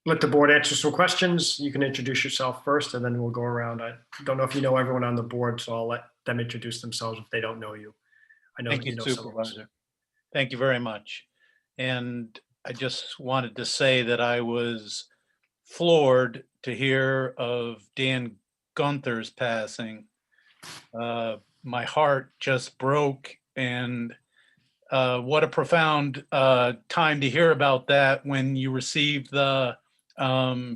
let the board answer some questions. You can introduce yourself first, and then we'll go around. I don't know if you know everyone on the board, so I'll let them introduce themselves if they don't know you. I know Thank that you, know some of us. Supervisor. Thank you very much. And I just wanted to say that I was floored to hear of Dan Gunther's passing. My heart just broke, and what a profound time to hear about that when you received the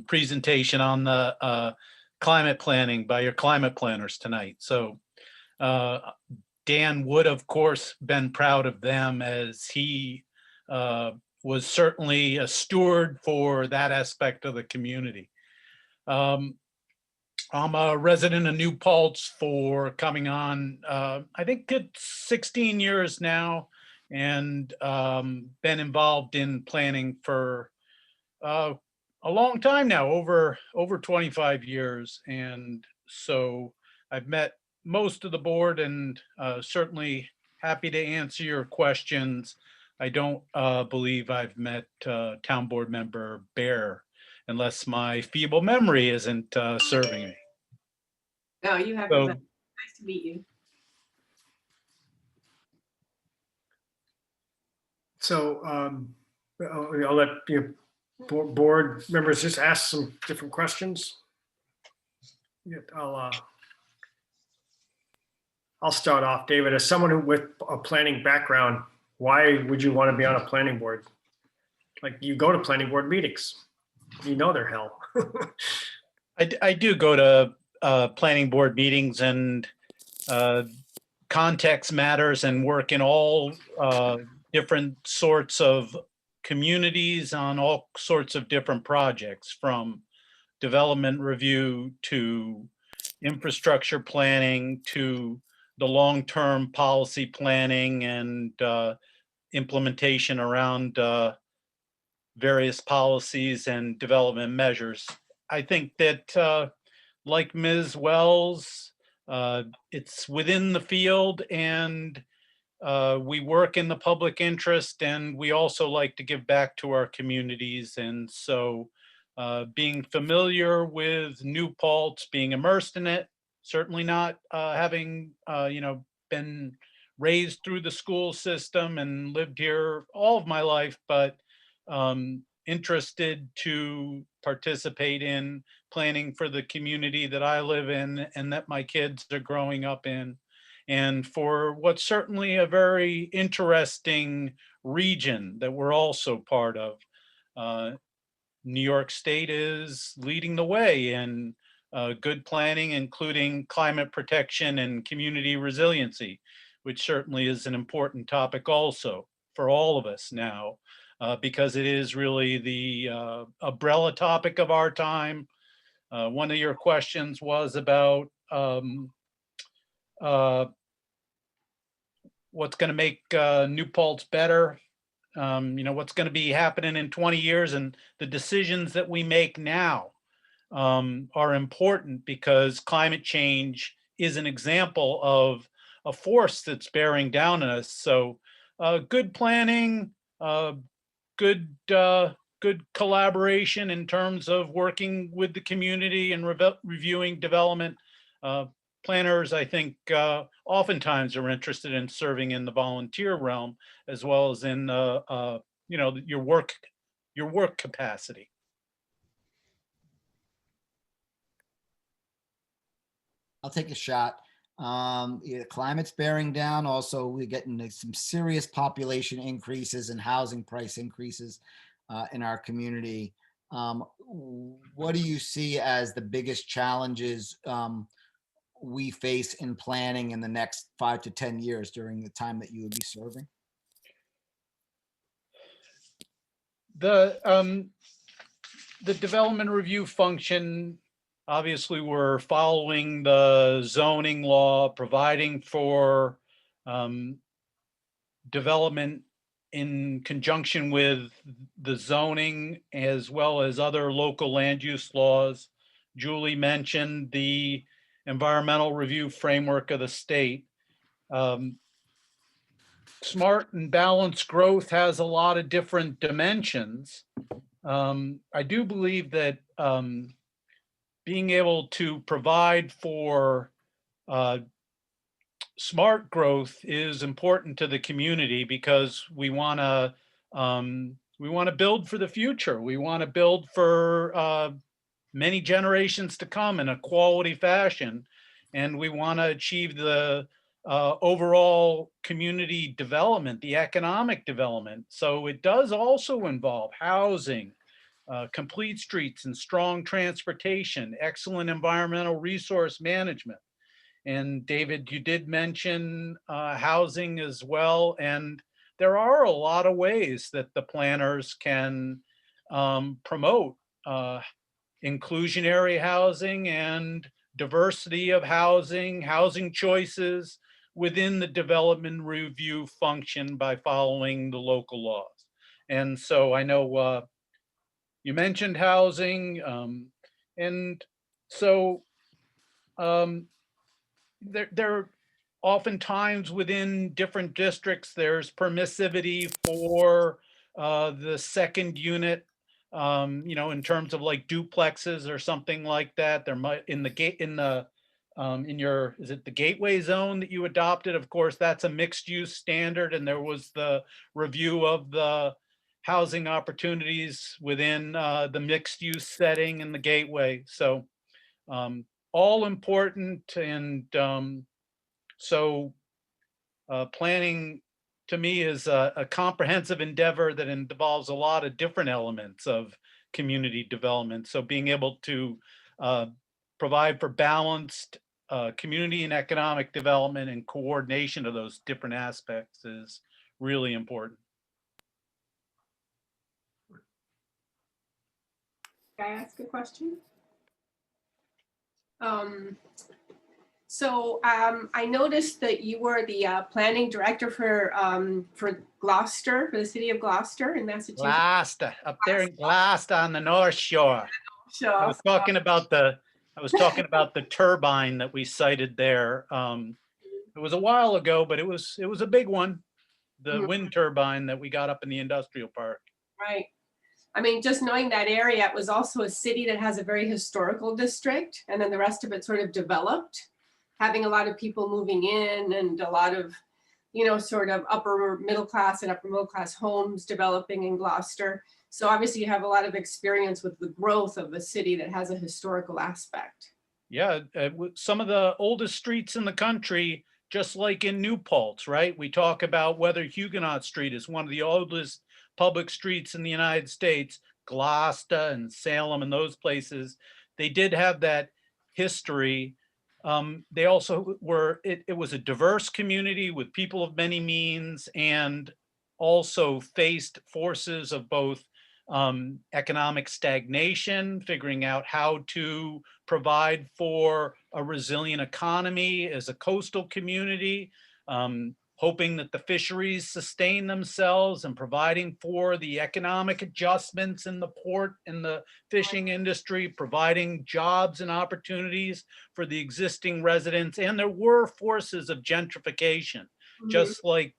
presentation on the climate planning by your climate planners tonight. So Dan would, of course, been proud of them, as he was certainly a steward for that aspect of the community. I'm a resident of New Paltz for coming on, I think it's 16 years now, and been involved in planning for a long time now, over 25 years. And so I've met most of the board, and certainly happy to answer your questions. I don't believe I've met Town Board Member Bear, unless my feeble memory isn't serving me. No, you have. So- Nice to meet you. So I'll let you board members just ask some different questions. Yeah, I'll start off, David. As someone who with a planning background, why would you want to be on a planning board? Like, you go to planning board meetings, you know they're hell. I do go to planning board meetings, and context matters, and work in all different sorts of communities on all sorts of different projects, from development review to infrastructure planning to the long-term policy planning and implementation around various policies and development measures. I think that like Ms. Wells, it's within the field, and we work in the public interest, and we also like to give back to our communities. And so being familiar with New Paltz, being immersed in it, certainly not having been raised through the school system and lived here all of my life, but interested to participate in planning for the community that I live in and that my kids are growing up in, and for what's certainly a very interesting region that we're also part of. New York State is leading the way in good planning, including climate protection and community resiliency, which certainly is an important topic also for all of us now, because it is really the umbrella topic of our time. One of your questions was about what's going to make New Paltz better. What's going to be happening in 20 years, and the decisions that we make now are important, because climate change is an example of a force that's bearing down on us. So good planning, good collaboration in terms of working with the community and reviewing development. Planners, I think, oftentimes are interested in serving in the volunteer realm, as well as in your work capacity. I'll take a shot. Climate's bearing down. Also, we're getting some serious population increases and housing price increases in our community. What do you see as the biggest challenges we face in planning in the next 5 to 10 years during the time that you would be serving? The development review function, obviously we're following the zoning law, providing for development in conjunction with the zoning as well as other local land use laws. Julie mentioned the environmental review framework of the state. Smart and balanced growth has a lot of different dimensions. I do believe that being able to provide for smart growth is important to the community because we want to build for the future. We want to build for many generations to come in a quality fashion, and we want to achieve the overall community development, the economic development. So it does also involve housing, complete streets and strong transportation, excellent environmental resource management. And David, you did mention housing as well. And there are a lot of ways that the planners can promote inclusionary housing and diversity of housing, housing choices within the development review function by following the local laws. And so I know you mentioned housing, and so there oftentimes within different districts, there's permissivity for the second unit, in terms of like duplexes or something like that. There might in your, is it the gateway zone that you adopted? Of course, that's a mixed use standard, and there was the review of the housing opportunities within the mixed use setting in the gateway. So all important. And so planning to me is a comprehensive endeavor that involves a lot of different elements of community development. So being able to provide for balanced community and economic development and coordination of those different aspects is really important. Can I ask a question? I noticed that you were the planning director for Gloucester, for the city of Gloucester in Massachusetts. Gloucester, up there in Gloucester on the North Shore. I was talking about the turbine that we sited there. It was a while ago, but it was a big one. The wind turbine that we got up in the industrial park. Right. I mean, just knowing that area, it was also a city that has a very historical district, and then the rest of it sort of developed, having a lot of people moving in and a lot of, sort of upper middle class and upper middle class homes developing in Gloucester. So obviously you have a lot of experience with the growth of a city that has a historical aspect. Yeah, some of the oldest streets in the country, just like in New Paltz, right? We talk about whether Huguenot Street is one of the oldest public streets in the United States, Gloucester and Salem and those places. They did have that history. They also were, it was a diverse community with people of many means, and also faced forces of both economic stagnation, figuring out how to provide for a resilient economy as a coastal community, hoping that the fisheries sustain themselves and providing for the economic adjustments in the port and the fishing industry, providing jobs and opportunities for the existing residents. And there were forces of gentrification, just like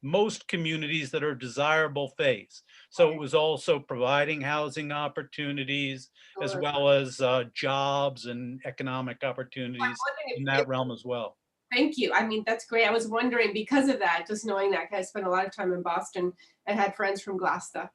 most communities that are desirable face. So it was also providing housing opportunities as well as jobs and economic opportunities in that realm as well. Thank you. I mean, that's great. I was wondering because of that, just knowing that, 'cause I spent a lot of time in Boston and had friends from Gloucester.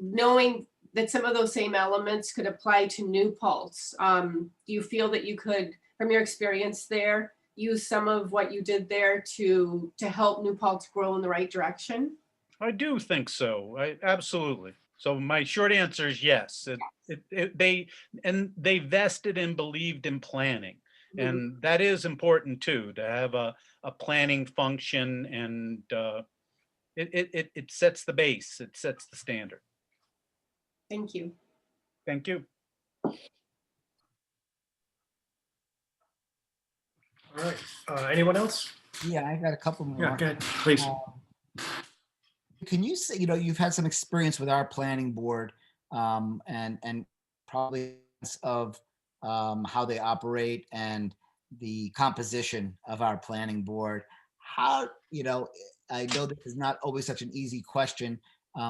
Knowing that some of those same elements could apply to New Paltz. Do you feel that you could, from your experience there, use some of what you did there to help New Paltz grow in the right direction? I do think so. Absolutely. So my short answer is yes. They vested and believed in planning. And that is important too, to have a planning function, and it sets the base, it sets the standard. Thank you. Thank you. All right, anyone else? Yeah, I got a couple more. Yeah, go ahead, please. can you say, you know, you've had some experience with our planning board, and probably sense of how they operate and the composition of our planning board. How, you know, I know this is not always such an easy question,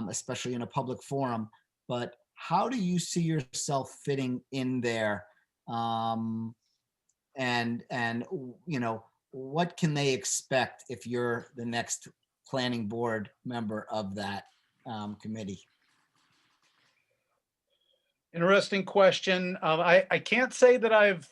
especially in a public forum, but how do you see yourself fitting in there? And you know, what can they expect if you're the next planning board member of that committee? Interesting question. I can't say that I've,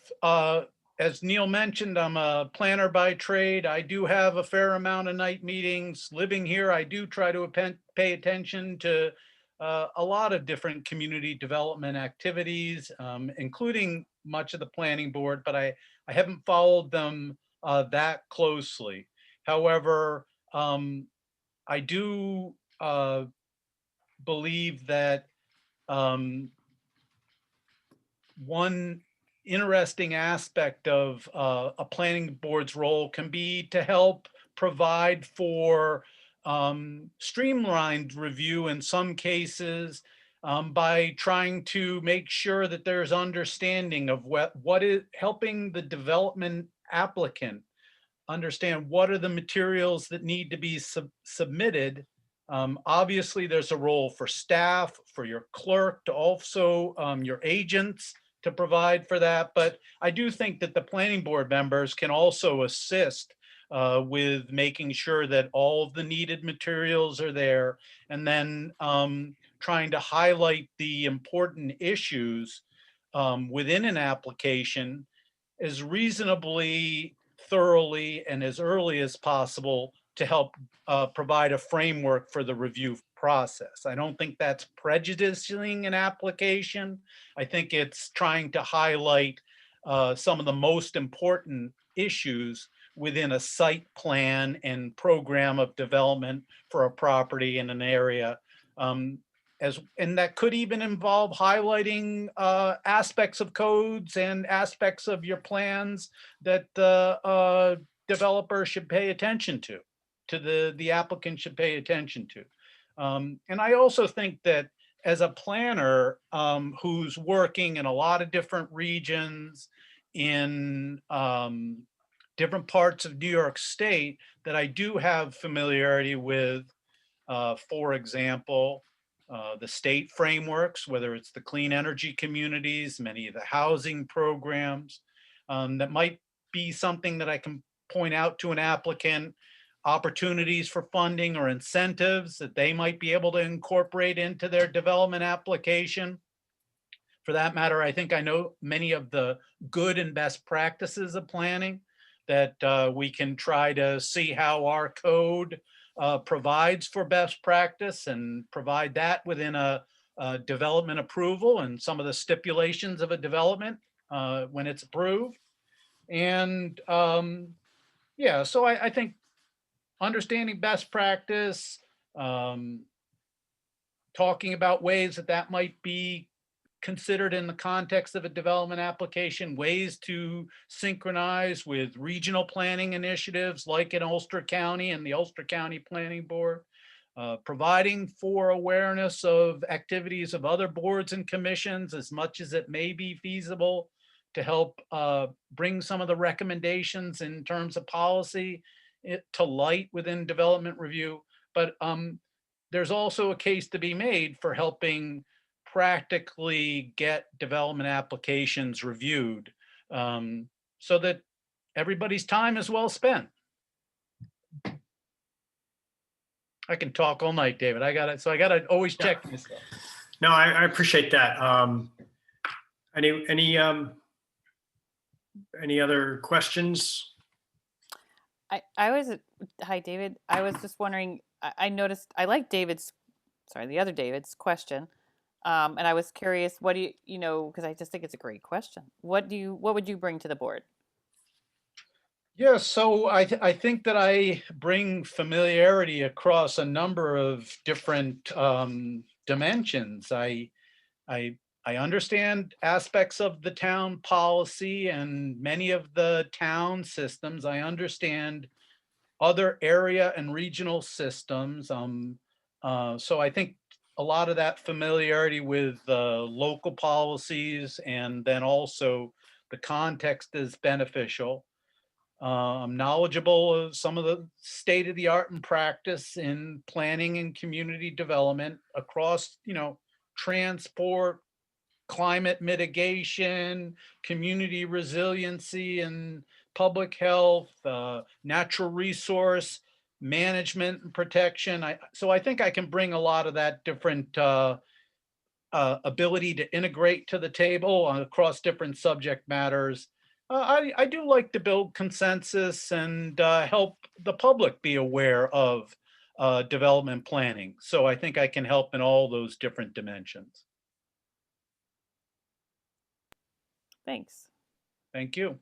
as Neil mentioned, I'm a planner by trade. I do have a fair amount of night meetings. Living here, I do try to pay attention to a lot of different community development activities, including much of the planning board, but I haven't followed them that closely. However, I do believe that one interesting aspect of a planning board's role can be to help provide for streamlined review in some cases, by trying to make sure that there's understanding of what is helping the development applicant understand what are the materials that need to be submitted. Obviously, there's a role for staff, for your clerk, to also your agents to provide for that. But I do think that the planning board members can also assist with making sure that all of the needed materials are there, and then trying to highlight the important issues within an application as reasonably thoroughly and as early as possible to help provide a framework for the review process. I don't think that's prejudicing an application. I think it's trying to highlight some of the most important issues within a site plan and program of development for a property in an area. And that could even involve highlighting aspects of codes and aspects of your plans that the developer should pay attention to the applicant should pay attention to. And I also think that as a planner who's working in a lot of different regions in different parts of New York State, that I do have familiarity with, for example, the state frameworks, whether it's the clean energy communities, many of the housing programs, that might be something that I can point out to an applicant, opportunities for funding or incentives that they might be able to incorporate into their development application. For that matter, I think I know many of the good and best practices of planning that we can try to see how our code provides for best practice and provide that within a development approval and some of the stipulations of a development when it's approved. And yeah, so I think understanding best practice, talking about ways that might be considered in the context of a development application, ways to synchronize with regional planning initiatives like in Ulster County and the Ulster County Planning Board, providing for awareness of activities of other boards and commissions as much as it may be feasible to help bring some of the recommendations in terms of policy to light within development review. But there's also a case to be made for helping practically get development applications reviewed so that everybody's time is well spent. I can talk all night, David. I got to always check myself. No, I appreciate that. Any other questions? Hi, David. I was just wondering, I noticed, I like the other David's question. And I was curious, what do because I just think it's a great question. What would you bring to the board? Yeah, so I think that I bring familiarity across a number of different dimensions. I understand aspects of the town policy and many of the town systems. I understand other area and regional systems. So I think a lot of that familiarity with local policies and then also the context is beneficial. I'm knowledgeable of some of the state of the art and practice in planning and community development across, transport, climate mitigation, community resiliency and public health, natural resource management and protection. So I think I can bring a lot of that different ability to integrate to the table across different subject matters. I do like to build consensus and help the public be aware of development planning. So I think I can help in all those different dimensions. Thanks. Thank you.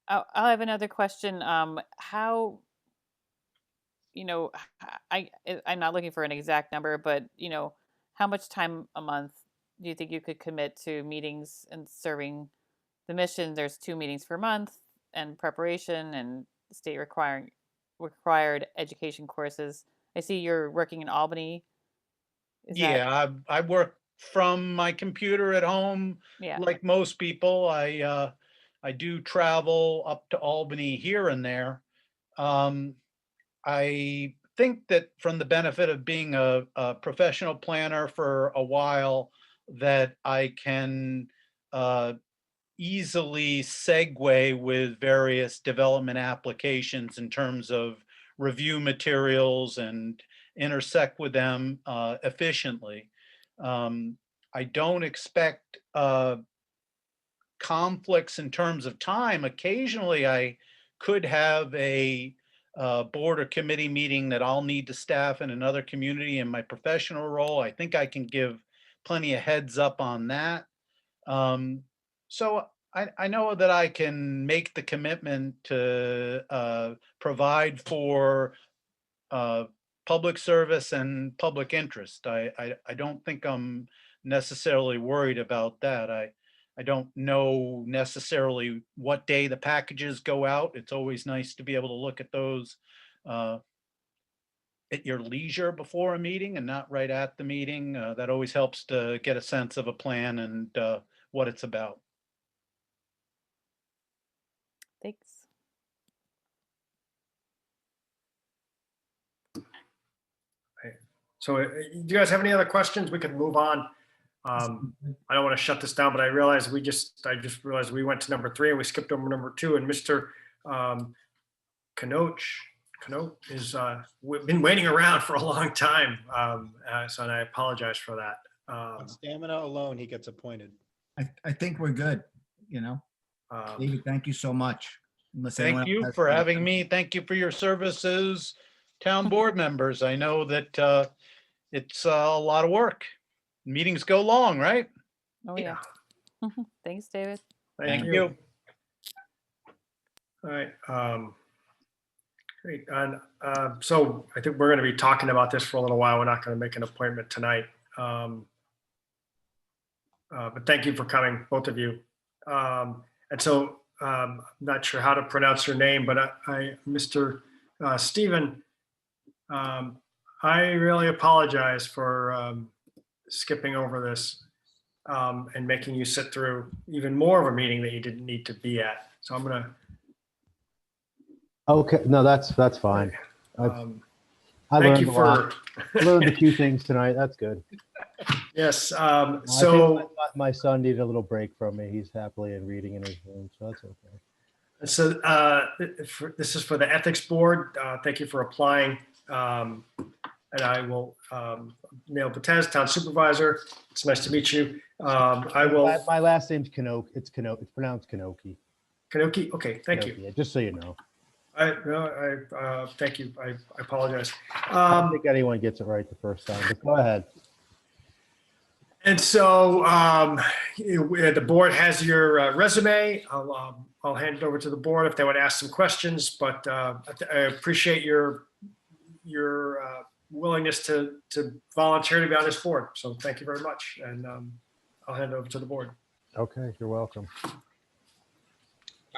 I'll have another question. How, I'm not looking for an exact number, but, how much time a month do you think you could commit to meetings and serving the mission? There's 2 meetings per month and preparation and state required education courses. I see you're working in Albany. Yeah, I work from my computer at home. Yeah. Like most people. I do travel up to Albany here and there. I think that from the benefit of being a professional planner for a while, that I can easily segue with various development applications in terms of review materials and intersect with them efficiently. I don't expect conflicts in terms of time. Occasionally, I could have a board or committee meeting that I'll need to staff in another community in my professional role. I think I can give plenty of heads up on that. So I know that I can make the commitment to provide for public service and public interest. I don't think I'm necessarily worried about that. I don't know necessarily what day the packages go out. It's always nice to be able to look at those at your leisure before a meeting and not right at the meeting. That always helps to get a sense of a plan and what it's about. Thanks. So do you guys have any other questions? We can move on. I don't want to shut this down, but I realized I just realized we went to number 3 and we skipped over number 2, and Mr. Knote is been waiting around for a long time. So and I apologize for that. On stamina alone, he gets appointed. I think we're good, David, thank you so much. Unless anyone Thank else you has for any- having me. Thank you for your services, town board members. I know that it's a lot of work. Meetings go long, right? Oh, yeah. Thanks, David. Thank you. All right. Great. And so I think we're going to be talking about this for a little while. We're not going to make an appointment tonight. But thank you for coming, both of you. And so I'm not sure how to pronounce your name, but Mr. Stephen, I really apologize for skipping over this and making you sit through even more of a meeting that you didn't need to be at. So I'm going to. Okay, no, that's fine. I Thank you learned I learned a few things tonight. That's good. Yes. I So think my son needed a little break from me. He's happily in reading in his room, so that's okay. So this is for the ethics board. Thank you for applying. And I will, Neil Patez, town supervisor. It's nice to meet you. I will. My last name's Kanoki. It's pronounced Kanoki. Kanoki. Okay. Thank you. Yeah, just so you know. Thank you. I apologize. I don't think anyone gets it right the first time, but go ahead. And so the board has your resume. I'll hand it over to the board if they want to ask some questions, but I appreciate your willingness to volunteer to be on this board. So thank you very much. And I'll hand it over to the board. Okay, you're welcome.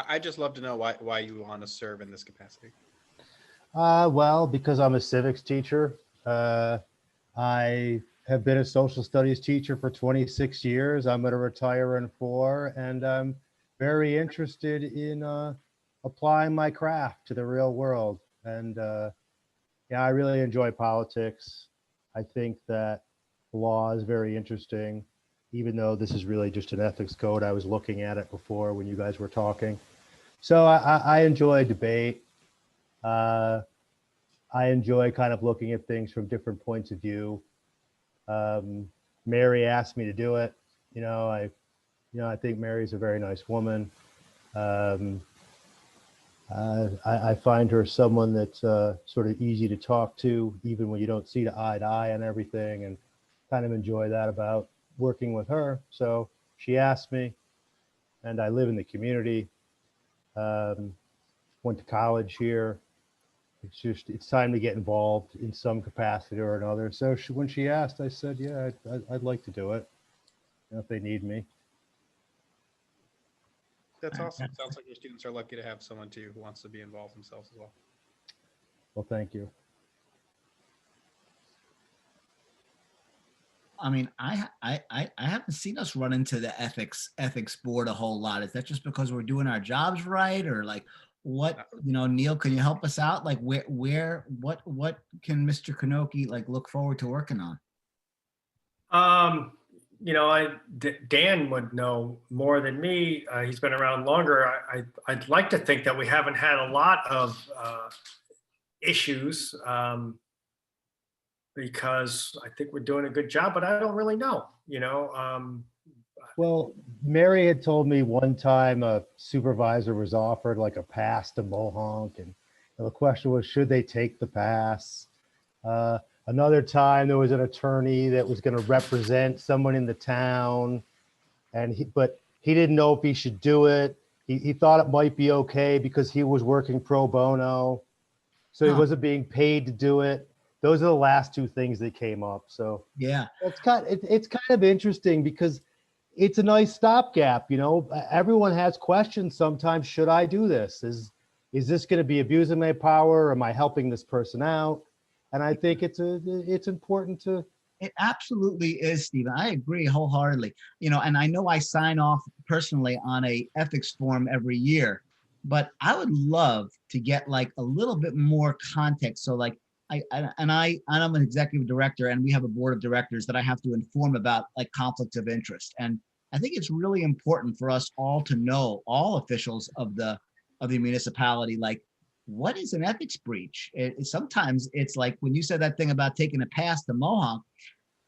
I'd just love to know why you want to serve in this capacity. Well, because I'm a civics teacher, I have been a social studies teacher for 26 years. I'm going to retire in 4, and I'm very interested in applying my craft to the real world. And yeah, I really enjoy politics. I think that law is very interesting, even though this is really just an ethics code. I was looking at it before when you guys were talking. So I enjoy debate. I enjoy kind of looking at things from different points of view. Mary asked me to do it. I think Mary's a very nice woman. I find her someone that's sort of easy to talk to, even when you don't see eye to eye on everything, and kind of enjoy that about working with her. So she asked me, and I live in the community. Went to college here. It's time to get involved in some capacity or another. So when she asked, I said, yeah, I'd like to do it if they need me. That's awesome. Sounds like your students are lucky to have someone too who wants to be involved themselves as well. Well, thank you. I mean, I haven't seen us run into the ethics board a whole lot. Is that just because we're doing our jobs right, or like what? Neil, can you help us out? Like what can Mr. Kanoki like look forward to working on? Dan would know more than me. He's been around longer. I'd like to think that we haven't had a lot of issues. Because I think we're doing a good job, but I don't really know, Well, Mary had told me one time a supervisor was offered like a pass to Mohonk, and the question was, should they take the pass? Another time there was an attorney that was going to represent someone in the town, but he didn't know if he should do it. He thought it might be okay because he was working pro bono, so he wasn't being paid to do it. Those are the last 2 things that came up. So yeah, it's kind of interesting because it's a nice stopgap. Everyone has questions sometimes. Should I do this? Is this going to be abusing my power? Am I helping this person out? And I think it's important to. It absolutely is, Stephen. I agree wholeheartedly. And I know I sign off personally on a ethics form every year, but I would love to get like a little bit more context. So like, I'm an executive director, and we have a board of directors that I have to inform about like conflicts of interest. And I think it's really important for us all to know, all officials of the municipality, like what is an ethics breach? Sometimes it's like when you said that thing about taking a pass to Mohonk,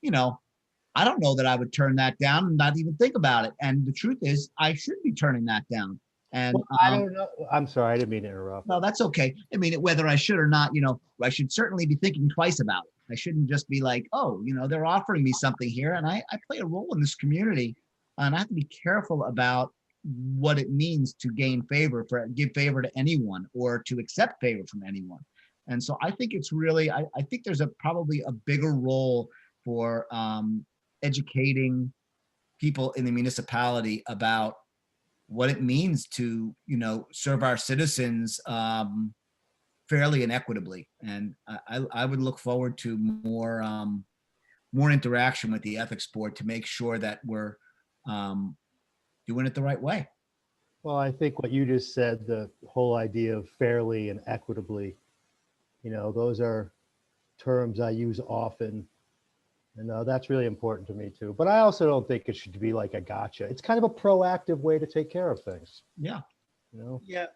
I don't know that I would turn that down and not even think about it. And the truth is, I should be turning that down. And I don't know. I'm sorry, I didn't mean to interrupt. No, that's okay. I mean, whether I should or not, I should certainly be thinking twice about it. I shouldn't just be like, oh, they're offering me something here, and I play a role in this community, and I have to be careful about what it means to give favor to anyone or to accept favor from anyone. And so I think it's really, I think there's probably a bigger role for educating people in the municipality about what it means to, serve our citizens fairly and equitably. And I would look forward to more interaction with the ethics board to make sure that we're doing it the right way. Well, I think what you just said, the whole idea of fairly and equitably, those are terms I use often. And that's really important to me too. But I also don't think it should be like a gotcha. It's kind of a proactive way to take care of things. Yeah. Yeah,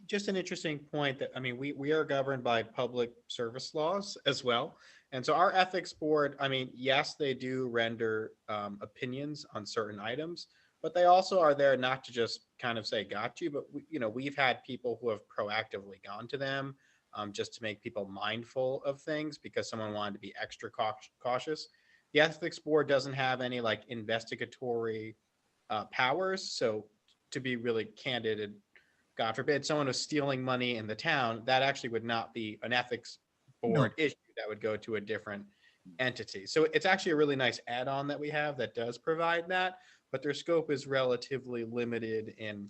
just an interesting point that, we are governed by public service laws as well. And so our ethics board, yes, they do render opinions on certain items, but they also are there not to just kind of say, got you, but we've had people who have proactively gone to them just to make people mindful of things because someone wanted to be extra cautious. The ethics board doesn't have any like investigatory powers. So to be really candid, and God forbid someone was stealing money in the town, that actually would not be an ethics board issue. That would go to a different entity. So it's actually a really nice add-on that we have that does provide that, but their scope is relatively limited in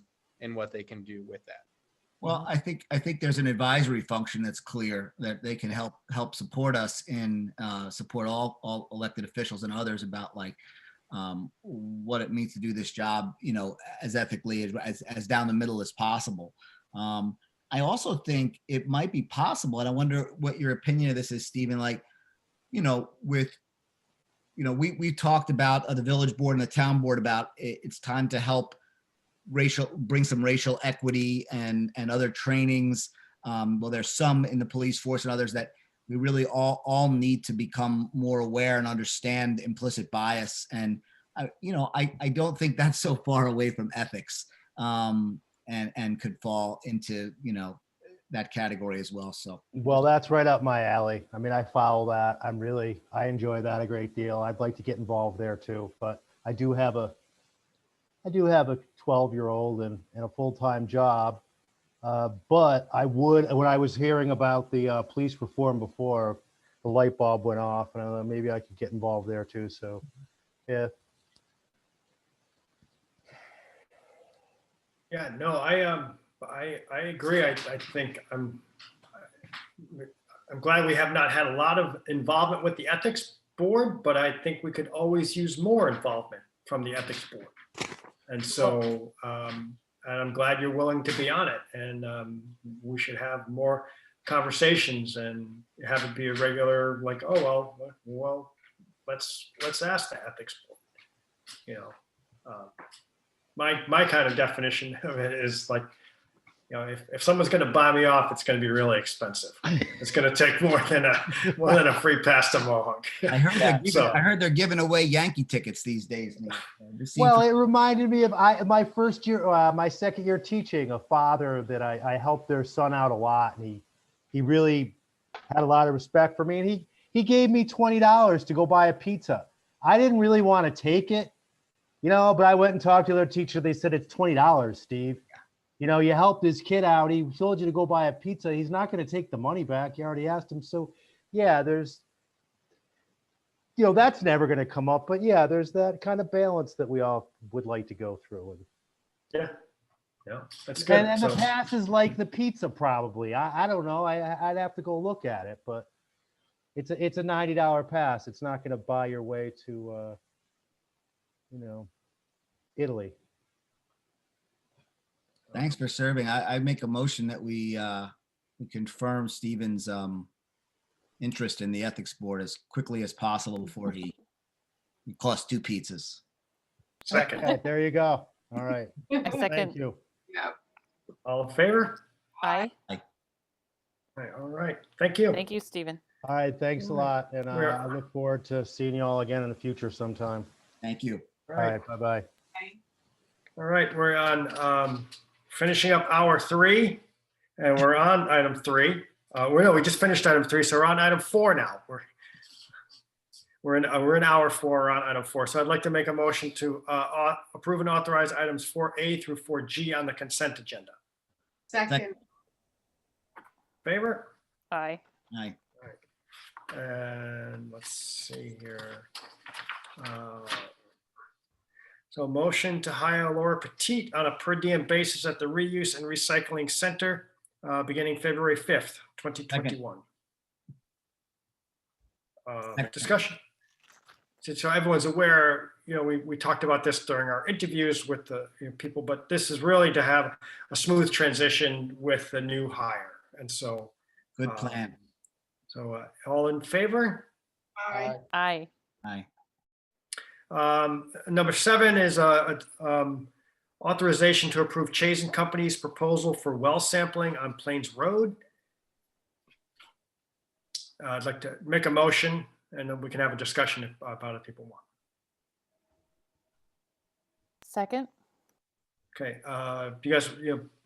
what they can do with that. Well, I think there's an advisory function that's clear that they can help support us in support all elected officials and others about like what it means to do this job, as ethically as down the middle as possible. I also think it might be possible, and I wonder what your opinion of this is, Stephen. Like, we talked about the village board and the town board about it's time to help bring some racial equity and other trainings. Well, there's some in the police force and others that we really all need to become more aware and understand implicit bias. And I don't think that's so far away from ethics, and could fall into that category as well. So Well, that's right up my alley. I mean, I follow that. I enjoy that a great deal. I'd like to get involved there too, but I do have a 12-year-old and a full-time job. But when I was hearing about the police reform before, the light bulb went off, and maybe I could get involved there too. So, yeah. Yeah, no, I agree. I think I'm glad we have not had a lot of involvement with the ethics board, but I think we could always use more involvement from the ethics board. And so, and I'm glad you're willing to be on it. And we should have more conversations and have it be a regular, like, oh, well, let's ask the ethics board. My kind of definition of it is like, if someone's going to buy me off, it's going to be really expensive. It's going to take more than a free pass to Mohawk. I heard they're giving away Yankee tickets these days. Well, it reminded me of my first year, my second year teaching, a father that I helped their son out a lot, and he really had a lot of respect for me, and he gave me $20 to go buy a pizza. I didn't really want to take it, but I went and talked to their teacher. They said it's $20, Steve. You helped this kid out. He told you to go buy a pizza. He's not going to take the money back. You already asked him. So, yeah, there's, that's never going to come up. But yeah, there's that kind of balance that we all would like to go through. Yeah, that's good. And the pass is like the pizza, probably. I don't know. I'd have to go look at it, but it's a $90 pass. It's not going to buy your way to, Italy. Thanks for serving. I make a motion that we confirm Stephen's interest in the ethics board as quickly as possible before he costs 2 pizzas. Second. Okay, there you go. All right. A second. Thank you. Yeah. All in favor? Aye. All right. Thank you. Thank you, Stephen. All right. Thanks a lot. And I look forward to seeing you all again in the future sometime. Thank you. All right. Bye-bye. All right. We're on finishing up hour 3, and we're on item 3. We just finished item 3, so we're on item 4 now. We're in hour 4, we're on item 4. So I'd like to make a motion to approve and authorize items 4A through 4G on the consent agenda. Second. Favor? Aye. Aye. And let's see here. So motion to hire Laura Petit on a per diem basis at the Reuse and Recycling Center beginning February 5th, 2021. Discussion. So everyone's aware, we talked about this during our interviews with the people, but this is really to have a smooth transition with the new hire. And so. Good plan. So all in favor? Aye. Aye. Aye. Number 7 is authorization to approve Chase & Company's proposal for well sampling on Plains Road. I'd like to make a motion, and then we can have a discussion about it if people want. Second. Okay, you guys,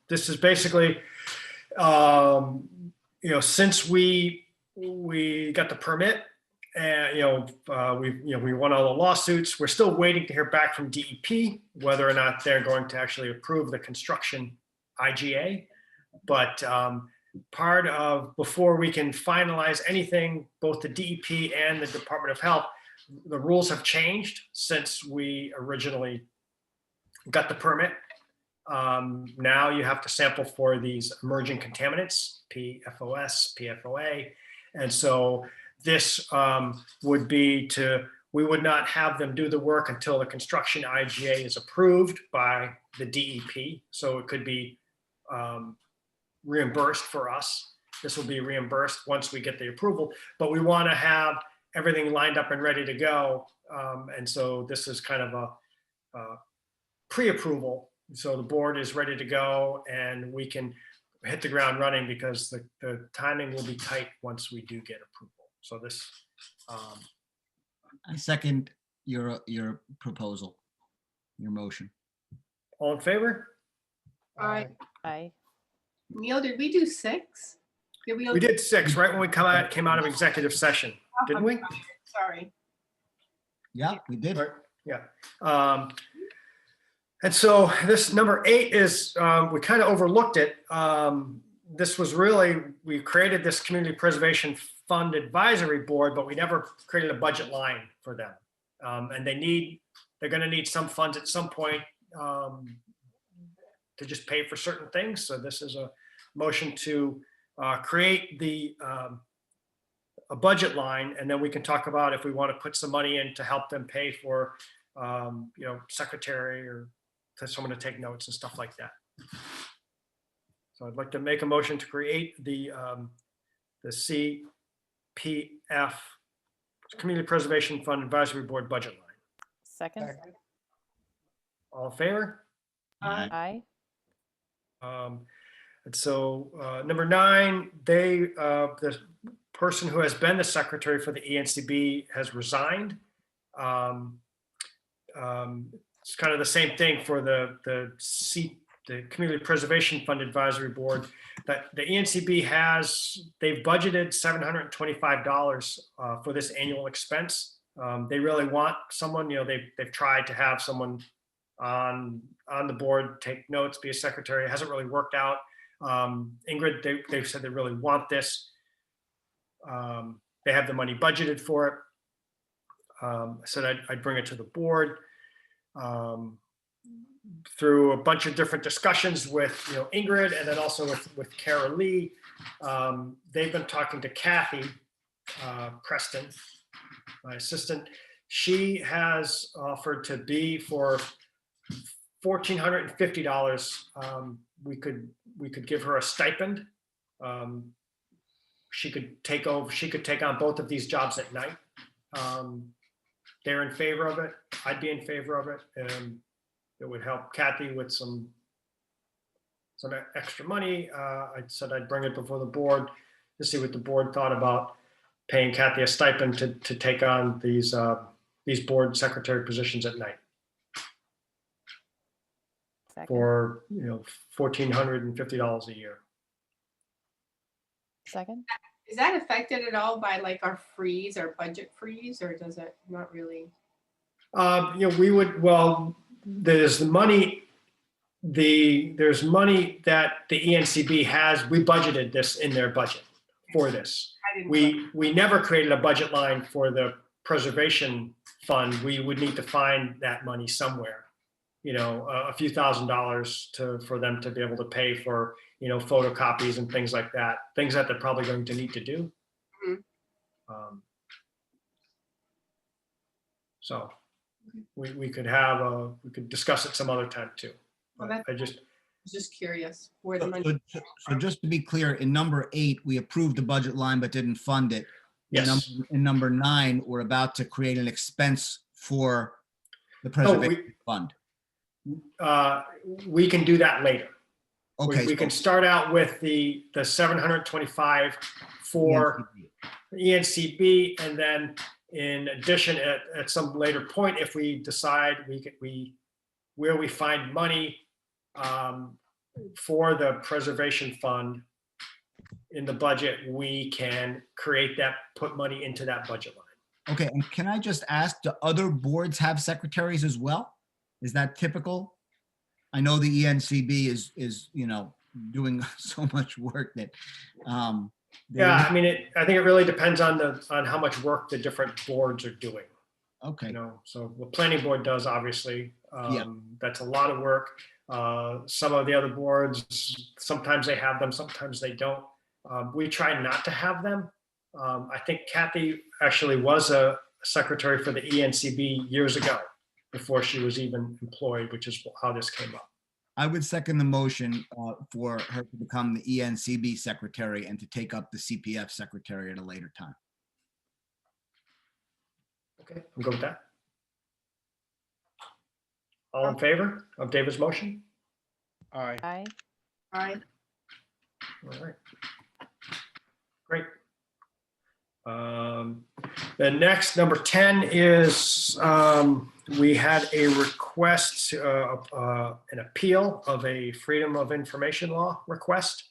this is basically, since we got the permit, and we won all the lawsuits. We're still waiting to hear back from DEP whether or not they're going to actually approve the construction IGA. But part of, before we can finalize anything, both the DEP and the Department of Health, the rules have changed since we originally got the permit. Now you have to sample for these emerging contaminants, PFOS, PFOA. And so this would be we would not have them do the work until the construction IGA is approved by the DEP. So it could be reimbursed for us. This will be reimbursed once we get the approval, but we want to have everything lined up and ready to go. And so this is kind of a pre-approval. So the board is ready to go and we can hit the ground running because the timing will be tight once we do get approval. So this, I second your proposal, your motion. all in favor? Aye. Aye. Neil, did we do 6? We did 6 right when we came out of executive session, didn't we? Sorry. Yeah, we did. Right, yeah. And so this number 8 is, we kind of overlooked it. This was really, we created this Community Preservation Fund Advisory Board, but we never created a budget line for them. And they're going to need some funds at some point to just pay for certain things. So this is a motion to create a budget line, and then we can talk about if we want to put some money in to help them pay for, secretary or to someone to take notes and stuff like that. So I'd like to make a motion to create the CPF, Community Preservation Fund Advisory Board budget line. Second. All in favor? Aye. And so number 9, the person who has been the secretary for the ENCB has resigned. It's kind of the same thing for the Community Preservation Fund Advisory Board. That the ENCB they've budgeted $725 for this annual expense. They really want someone, they've tried to have someone on the board take notes, be a secretary. It hasn't really worked out. Ingrid, they've said they really want this. They have the money budgeted for it. I said I'd bring it to the board. Through a bunch of different discussions with Ingrid and then also with Kara Lee. They've been talking to Kathy Preston, my assistant. She has offered to be for $1,450. We could give her a stipend. She could take on both of these jobs at night. They're in favor of it. I'd be in favor of it. And it would help Kathy with some extra money. I said I'd bring it before the board to see what the board thought about paying Kathy a stipend to take on these board secretary positions at night. Second. For $1,450 a year. Second. Is that affected at all by like our freeze, our budget freeze, or does it not really? We would, there's money that the ENCB has. We budgeted this in their budget for this. We never created a budget line for the preservation fund. We would need to find that money somewhere, a few $1,000s for them to be able to pay for, photocopies and things like that, things that they're probably going to need to do. Mm-hmm. So we could discuss it some other time too. Well, I was just curious where the money. So just to be clear, in number 8, we approved the budget line but didn't fund it. Yes. In number 9, we're about to create an expense for the preservation fund. We can do that later. Okay. We can start out with the 725 for ENCB, and then in addition, at some later point, if we decide where we find money for the preservation fund in the budget, we can put money into that budget line. Okay, and can I just ask, do other boards have secretaries as well? Is that typical? I know the ENCB is doing so much work that. Yeah, I think it really depends on how much work the different boards are doing. Okay. So the planning board does, obviously. That's a lot of work. Some of the other boards, sometimes they have them, sometimes they don't. We try not to have them. I think Kathy actually was a secretary for the ENCB years ago, before she was even employed, which is how this came up. I would second the motion for her to become the ENCB secretary and to take up the CPF secretary at a later time. Okay, I'm good with that. All in favor of David's motion? Aye. Aye. Aye. All right. Great. The next, number 10, is we had a request, an appeal of a Freedom of Information Law request.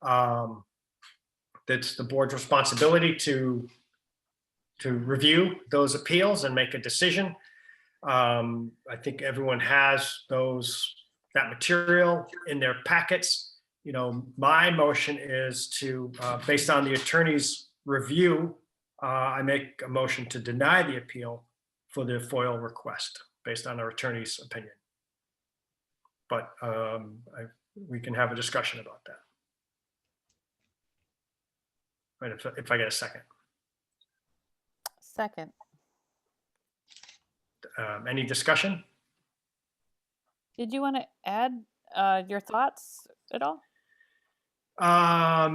That's the board's responsibility to review those appeals and make a decision. I think everyone has that material in their packets. You know, my motion is to, based on the attorney's review, I make a motion to deny the appeal for the FOIL request based on our attorney's opinion. But we can have a discussion about that. Right, if I get a second. Second. Any discussion? Did you want to add your thoughts at all? Our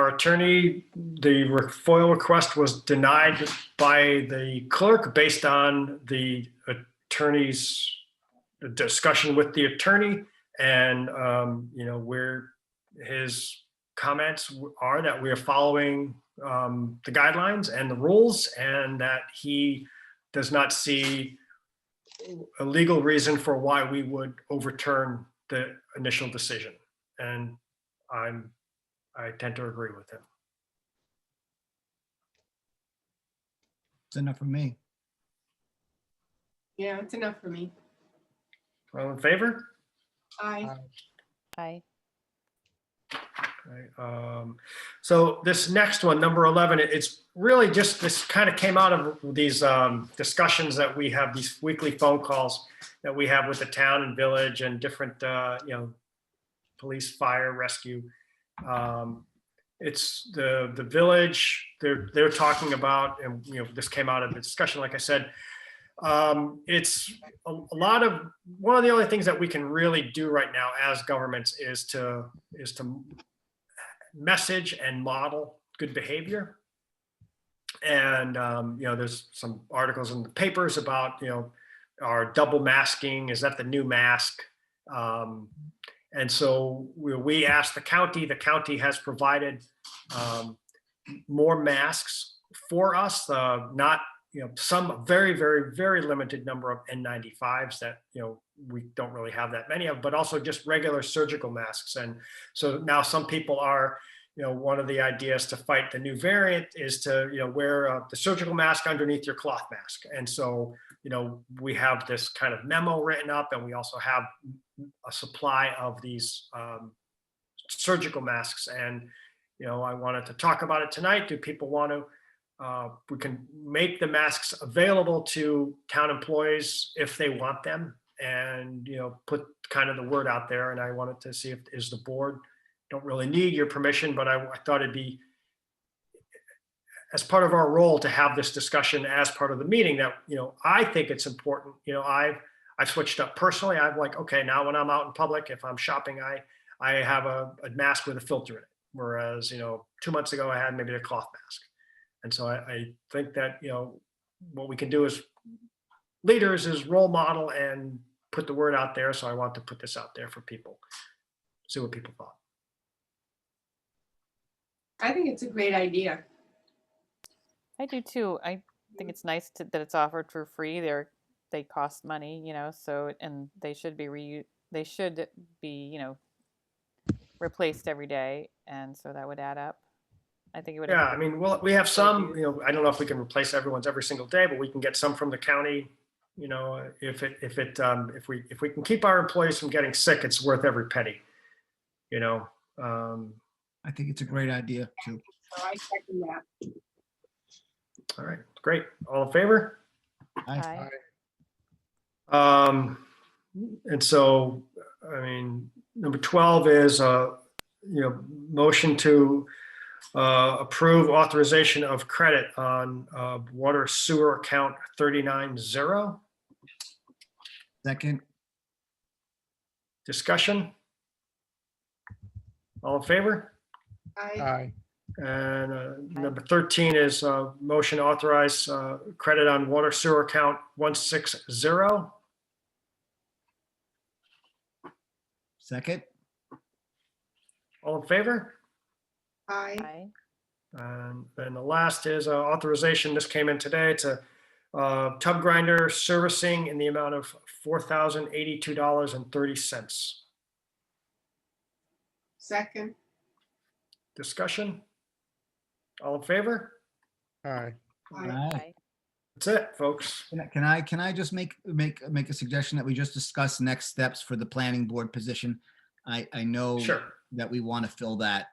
attorney, the FOIL request was denied by the clerk based on the attorney's discussion with the attorney, and where his comments are that we are following the guidelines and the rules, and that he does not see a legal reason for why we would overturn the initial decision. And I tend to agree with him. It's enough for me. Yeah, it's enough for me. All in favor? Aye. Aye. Okay, so this next one, number 11, it's really just, this kind of came out of these discussions that we have, these weekly phone calls that we have with the town and village and different, police, fire, rescue. It's the village, they're talking about, and this came out of the discussion, like I said, it's one of the only things that we can really do right now as governments is to message and model good behavior. And there's some articles in the papers about our double masking, is that the new mask? And so we asked the county has provided more masks for us, not some very, very, very limited number of N95s that, we don't really have that many of, but also just regular surgical masks. And so now some people are, one of the ideas to fight the new variant is to, wear the surgical mask underneath your cloth mask. And so, we have this kind of memo written up, and we also have a supply of these surgical masks. And, I wanted to talk about it tonight. Do people want to, we can make the masks available to town employees if they want them, and, put kind of the word out there. And I wanted to see is the board, don't really need your permission, but I thought it'd be as part of our role to have this discussion as part of the meeting that, I think it's important. I've switched up personally. I'm like, okay, now when I'm out in public, if I'm shopping, I have a mask with a filter in it. Whereas, 2 months ago, I had maybe a cloth mask. And so I think that, what we can do as leaders is role model and put the word out there. So I want to put this out there for people, see what people thought. I think it's a great idea. I do too. I think it's nice that it's offered for free. They cost money, so, and they should be replaced every day. And so that would add up. I think it would. Yeah, I mean, well, we have some, I don't know if we can replace everyone's every single day, but we can get some from the county. If we can keep our employees from getting sick, it's worth every penny. I think it's a great idea too. So I second that. All right, great. All in favor? Aye. And so, I mean, number 12 is, motion to approve authorization of credit on water sewer account 390. Second, Discussion? All in favor? Aye. And number 13 is motion to authorize credit on water sewer account 160. second, All in favor? Aye. And then the last is authorization, this came in today, to tub grinder servicing in the amount of $4,082.30. Second. Discussion? All in favor? Aye. That's it, folks. Can I just make a suggestion that we just discuss next steps for the planning board position? I know Sure. that we want to fill that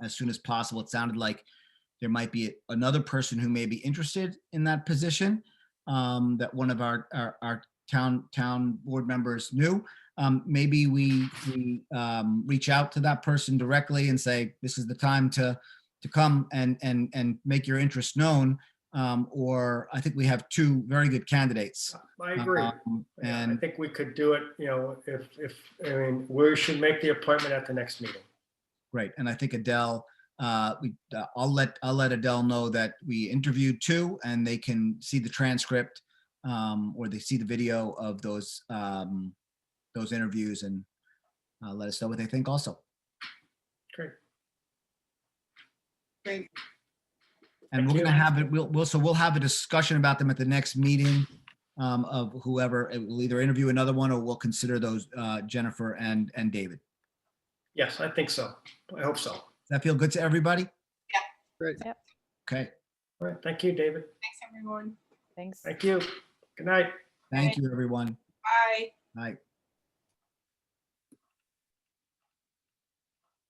as soon as possible. It sounded like there might be another person who may be interested in that position, that one of our town board members knew. Maybe we reach out to that person directly and say, this is the time to come and make your interest known. Or I think we have two very good candidates. I agree. Yeah, I And think we could do it, we should make the appointment at the next meeting. right, and I think Adele, I'll let Adele know that we interviewed two, and they can see the transcript, or they see the video of those interviews, and let us know what they think also. Great. Great. And we're gonna have it, we'll have a discussion about them at the next meeting, of whoever, we'll either interview another one, or we'll consider those, Jennifer and David. Yes, I think so. I hope so. Does that feel good to everybody? Great. Yep. Okay, All right, thank you, David. Thanks, everyone. Thanks. Thank you. Good night. thank you, everyone. Bye. Bye.